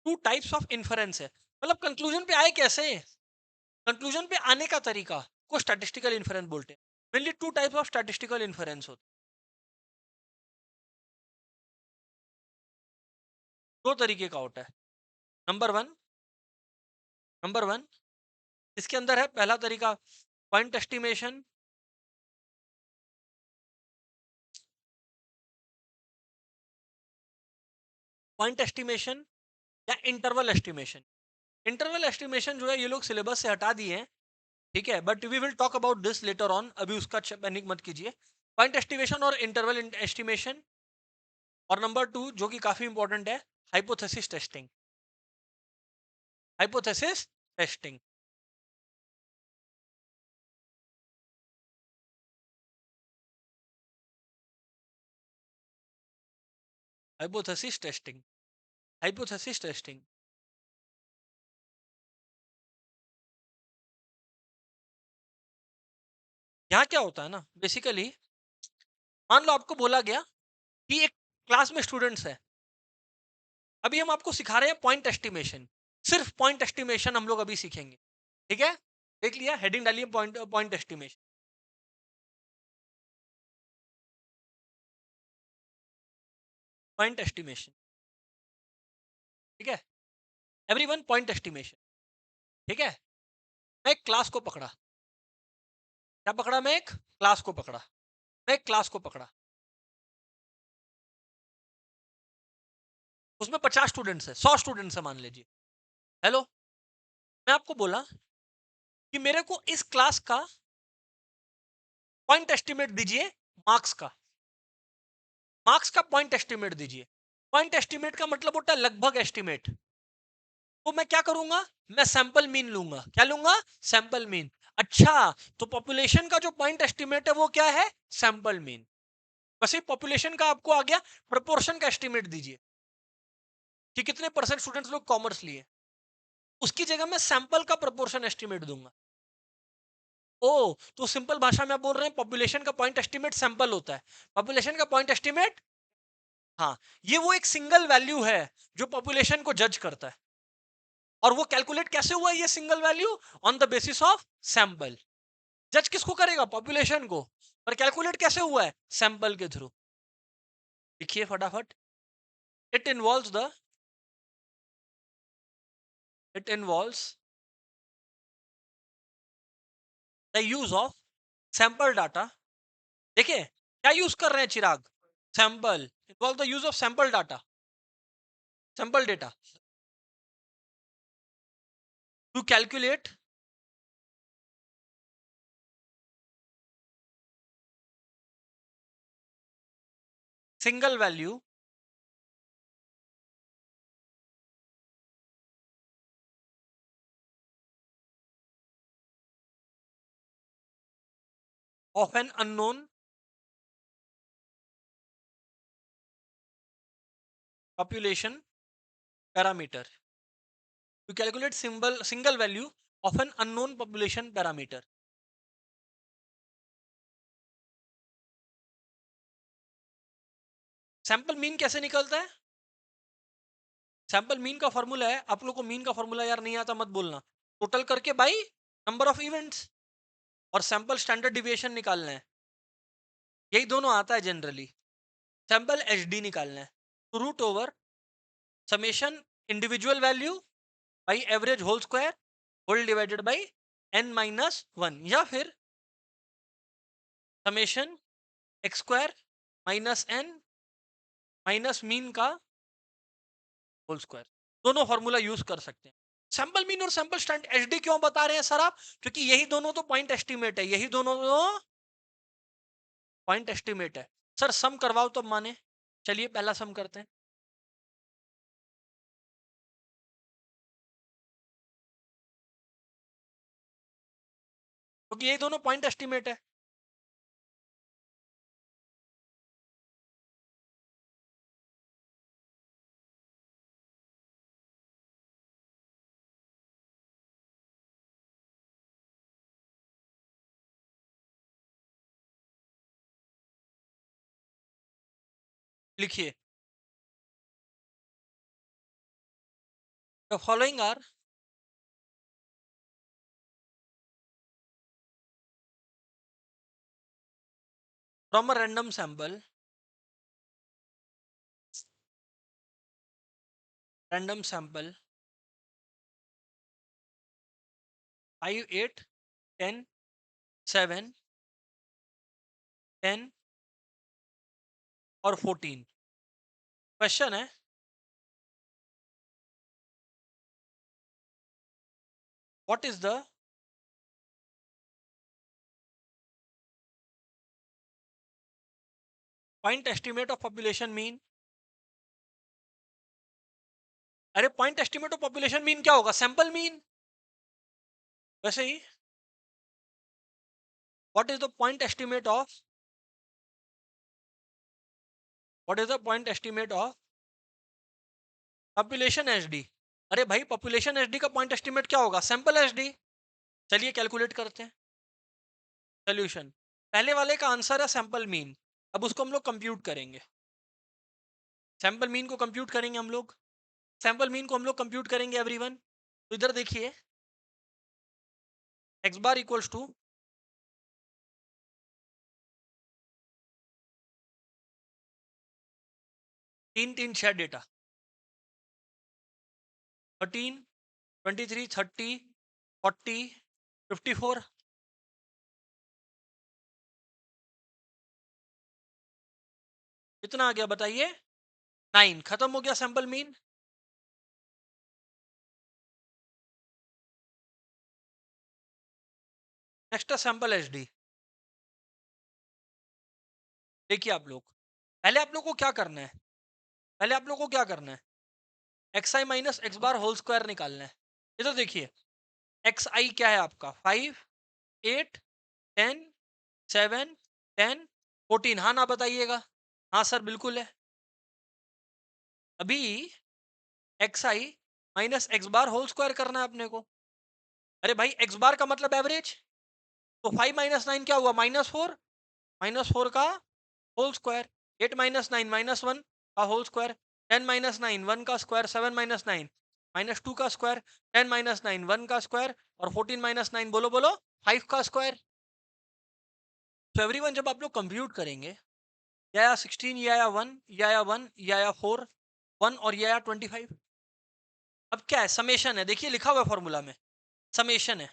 two types of inference है, मतलब कंक्लूजन पे आए कैसे, कंक्लूजन पे आने का तरीका को स्टैटिस्टिकल इन्फरेंस बोलते हैं। Mainly two types of statistical inference होते हैं, दो तरीके का होता है। नंबर वन, नंबर वन, इसके अंदर है पहला तरीका पॉइंट एस्टिमेशन, पॉइंट एस्टिमेशन या इंटरवल एस्टिमेशन। इंटरवल एस्टिमेशन जो है ये लोग सिलेबस से हटा दिए हैं, ठीक है, but we will talk about this later on, अभी उसका पैनिक मत कीजिए। पॉइंट एस्टिमेशन और इंटरवल एस्टिमेशन। और नंबर टू जो कि काफी इंपॉर्टेंट है, hypothesis testing. Hypothesis testing. Hypothesis testing. Hypothesis testing. यहाँ क्या होता है ना, बेसिकली मान लो आपको बोला गया कि एक क्लास में स्टूडेंट्स है, अभी हम आपको सिखा रहे हैं पॉइंट एस्टिमेशन, सिर्फ पॉइंट एस्टिमेशन हम लोग अभी सीखेंगे, ठीक है। देख लिया, हेडिंग डालिए point point estimation. Point estimation, ठीक है, एवरीवन, पॉइंट एस्टिमेशन, ठीक है। मैं एक क्लास को पकड़ा, क्या पकड़ा? मैं एक क्लास को पकड़ा, मैं एक क्लास को पकड़ा, उसमें 50 स्टूडेंट्स है, 100 स्टूडेंट्स है मान लीजिए। हेलो, मैं आपको बोला कि मेरे को इस क्लास का पॉइंट एस्टिमेट दीजिए, मार्क्स का, मार्क्स का पॉइंट एस्टिमेट दीजिए। पॉइंट एस्टिमेट का मतलब होता है लगभग एस्टिमेट। तो मैं क्या करूंगा? मैं सैंपल मीन लूंगा। क्या लूंगा? Sample mean. अच्छा, तो पॉपुलेशन का जो पॉइंट एस्टिमेट है वो क्या है? Sample mean. वैसे पॉपुलेशन का आपको आ गया, प्रोपोर्शन का एस्टिमेट दीजिए कि कितने परसेंट स्टूडेंट्स लोग कॉमर्स लिए, उसकी जगह मैं सैंपल का प्रोपोर्शन एस्टिमेट दूंगा। ओ, तो सिंपल भाषा में आप बोल रहे हैं पॉपुलेशन का पॉइंट एस्टिमेट सैंपल होता है, पॉपुलेशन का पॉइंट एस्टिमेट, हाँ, ये वो एक सिंगल वैल्यू है जो पॉपुलेशन को जज करता है। और वो कैलकुलेट कैसे हुआ ये single value? On the basis of sample. जज किसको करेगा? पॉपुलेशन को। पर कैलकुलेट कैसे हुआ है? सैंपल के थ्रू। लिखिए फटाफट। It involves the it involves the use of sample data, देखिए क्या यूज कर रहे हैं Chirag, sample, involve the use of sample data, sample data to calculate single value of an unknown population parameter, to calculate single value of an unknown population parameter. Sample mean कैसे निकलता है? Sample mean का formula है, आप लोग को mean का formula यार नहीं आता मत बोलना, टोटल करके बाई नंबर ऑफ इवेंट्स और सैंपल स्टैंडर्ड डिविएशन निकालना है, यही दोनों आता है जनरली। सैंपल एचडी निकालना है, तो root over summation individual value by average whole square whole divided by n minus one, या फिर summation X square minus N minus mean का होल स्क्वायर, दोनों फॉर्मूला यूज कर सकते हैं। सैंपल मीन और सैंपल स्टैंड एचडी क्यों बता रहे हैं सर आप? क्योंकि यही दोनों तो पॉइंट एस्टिमेट है, यही दोनों तो पॉइंट एस्टिमेट है। सर सम करवाओ तो माने, चलिए पहला सम करते हैं। क्योंकि यही दोनों पॉइंट एस्टिमेट है। लिखिए, the following are from a random sample 5 8 10 7 10 और 14। क्वेश्चन है, what is the point estimate of population mean? अरे point estimate of population mean क्या होगा? Sample mean. वैसे ही what is the point estimate of, what is the point estimate of population SD? अरे भाई population SD का point estimate क्या होगा? Sample HD. चलिए कैलकुलेट करते हैं। सोल्यूशन, पहले वाले का आंसर है सैंपल मीन, अब उसको हम लोग कंप्यूट करेंगे। सैंपल मीन को कंप्यूट करेंगे हम लोग, सैंपल मीन को हम लोग कंप्यूट करेंगे एवरीवन। तो इधर देखिए, X bar equals to 3 3 6 data 13 23 30 40 54। कितना आ गया बताइए? 9। खत्म हो गया सैंपल मीन। नेक्स्ट है सैंपल एचडी। देखिए आप लोग, पहले आप लोग को क्या करना है, पहले आप लोग को क्या करना है, X I minus X bar whole square निकालना है। ये तो देखिए, एक्स आई क्या है आपका 5 8 10 7 10 14। हाँ ना बताइएगा? हाँ सर बिल्कुल है। अभी X I minus X bar whole square करना है अपने को। अरे भाई एक्स बार का मतलब एवरेज, तो 5 माइनस 9 क्या हुआ? -4, -4 का होल स्क्वायर, 8 माइनस 9 -1 का होल स्क्वायर, 10 माइनस 9 1 का स्क्वायर, 7 माइनस 9 -2 का स्क्वायर, 10 माइनस 9 1 का स्क्वायर और 14 माइनस 9 बोलो बोलो 5 का स्क्वायर। तो एवरीवन जब आप लोग कंप्यूट करेंगे, ये आया 16, ये आया 1, ये आया 1, ये आया 4 1 और ये आया 25। अब क्या है? समेशन है, देखिए लिखा हुआ है फॉर्मूला में, समेशन है,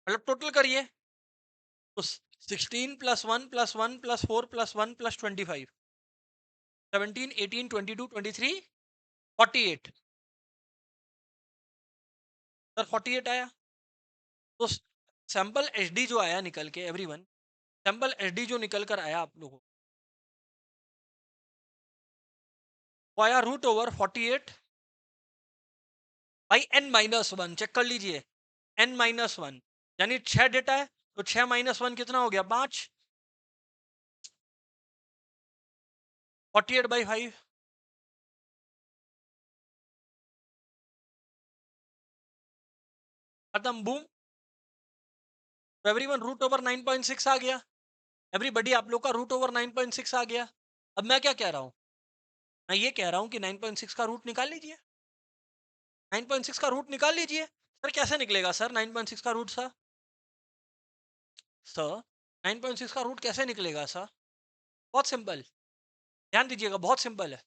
मतलब टोटल करिए। तो 16 + 1 + 1 + 4 + 1 + 25, 17, 18, 22, 23, 48। सर 48 आया। तो सैंपल एचडी जो आया निकल के, एवरीवन, सैंपल एचडी जो निकल कर आया आप लोगों को, वो आया √48 बाई n-1। चेक कर लीजिए, n-1, यानी 6 डेटा है तो 6 - 1 कितना हो गया, 5। 48/5। खत्म, बूम। तो एवरीवन √9.6 आ गया। एवरीबडी आप लोग का √9.6 आ गया। अब मैं क्या कह रहा हूं, मैं ये कह रहा हूं कि 9.6 का रूट निकाल लीजिए। 9.6 का रूट निकाल लीजिए। सर कैसे निकलेगा सर 9.6 का रूट सर? सर 9.6 का रूट कैसे निकलेगा सर? बहुत सिंपल, ध्यान दीजिएगा, बहुत सिंपल है।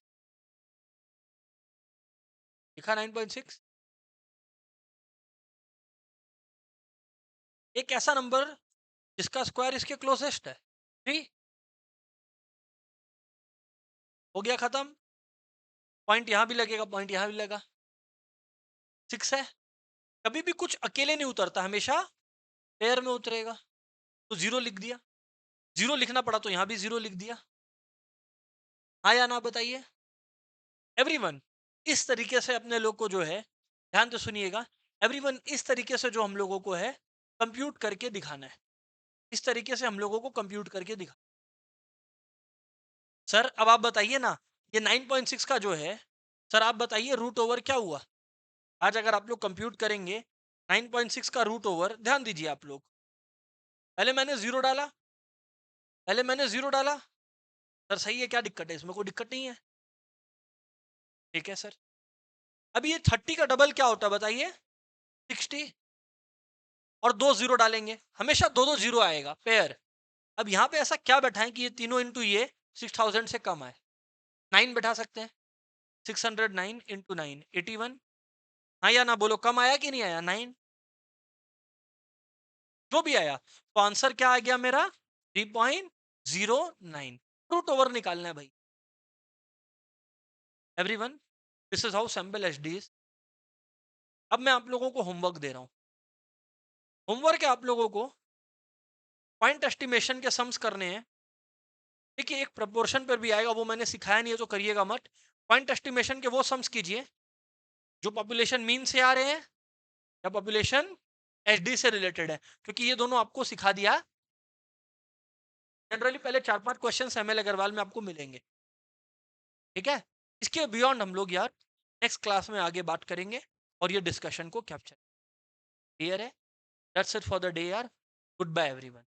लिखा 9.6। एक ऐसा नंबर जिसका स्क्वायर इसके क्लोजेस्ट है, 3। हो गया खत्म। पॉइंट यहां भी लगेगा, पॉइंट यहां भी लगा, 6 है। कभी भी कुछ अकेले नहीं उतरता, हमेशा पेयर में उतरेगा। तो 0 लिख दिया, 0 लिखना पड़ा तो यहां भी 0 लिख दिया। हाँ या ना बताइए एवरीवन। इस तरीके से अपने लोग को जो है, ध्यान से सुनिएगा एवरीवन, इस तरीके से जो हम लोगों को है कंप्यूट करके दिखाना है। इस तरीके से हम लोगों को कंप्यूट करके दिखा। सर अब आप बताइए ना, ये 9.6 का जो है, सर आप बताइए रूट ओवर क्या हुआ। आज अगर आप लोग कंप्यूट करेंगे 9.6 का रूट ओवर, ध्यान दीजिए आप लोग, पहले मैंने 0 डाला, पहले मैंने 0 डाला। सर सही है, क्या दिक्कत है इसमें? कोई दिक्कत नहीं है, ठीक है सर। अभी ये 30 का डबल क्या होता है बताइए, 60। और 2 0 डालेंगे, हमेशा दो दो 0 आएगा, पेयर। अब यहाँ पे ऐसा क्या बैठा है कि ये तीनों इंटू ये 6000 से कम आए? 9 बैठा सकते हैं, 609 इंटू 9, 81। हाँ या ना बोलो, कम आया कि नहीं आया? 9 जो भी आया, तो आंसर क्या आ गया मेरा, 3.09। रूट ओवर निकालना है भाई everyone. This is how simple HD is. अब मैं आप लोगों को होमवर्क दे रहा हूं। होमवर्क है आप लोगों को पॉइंट एस्टिमेशन के सम्स करने हैं। देखिए एक प्रपोर्शन पर भी आएगा, वो मैंने सिखाया नहीं है तो करिएगा मत। पॉइंट एस्टिमेशन के वो सम्स कीजिए जो पॉपुलेशन मीन से आ रहे हैं या पॉपुलेशन एचडी से रिलेटेड है, क्योंकि ये दोनों आपको सिखा दिया जनरली। पहले 4-5 क्वेश्चन एमएल अग्रवाल में आपको मिलेंगे, ठीक है। इसके बियॉन्ड हम लोग यार नेक्स्ट क्लास में आगे बात करेंगे और ये डिस्कशन को कैप्चर। क्लियर है? That's it for the day यार। Goodbye everyone.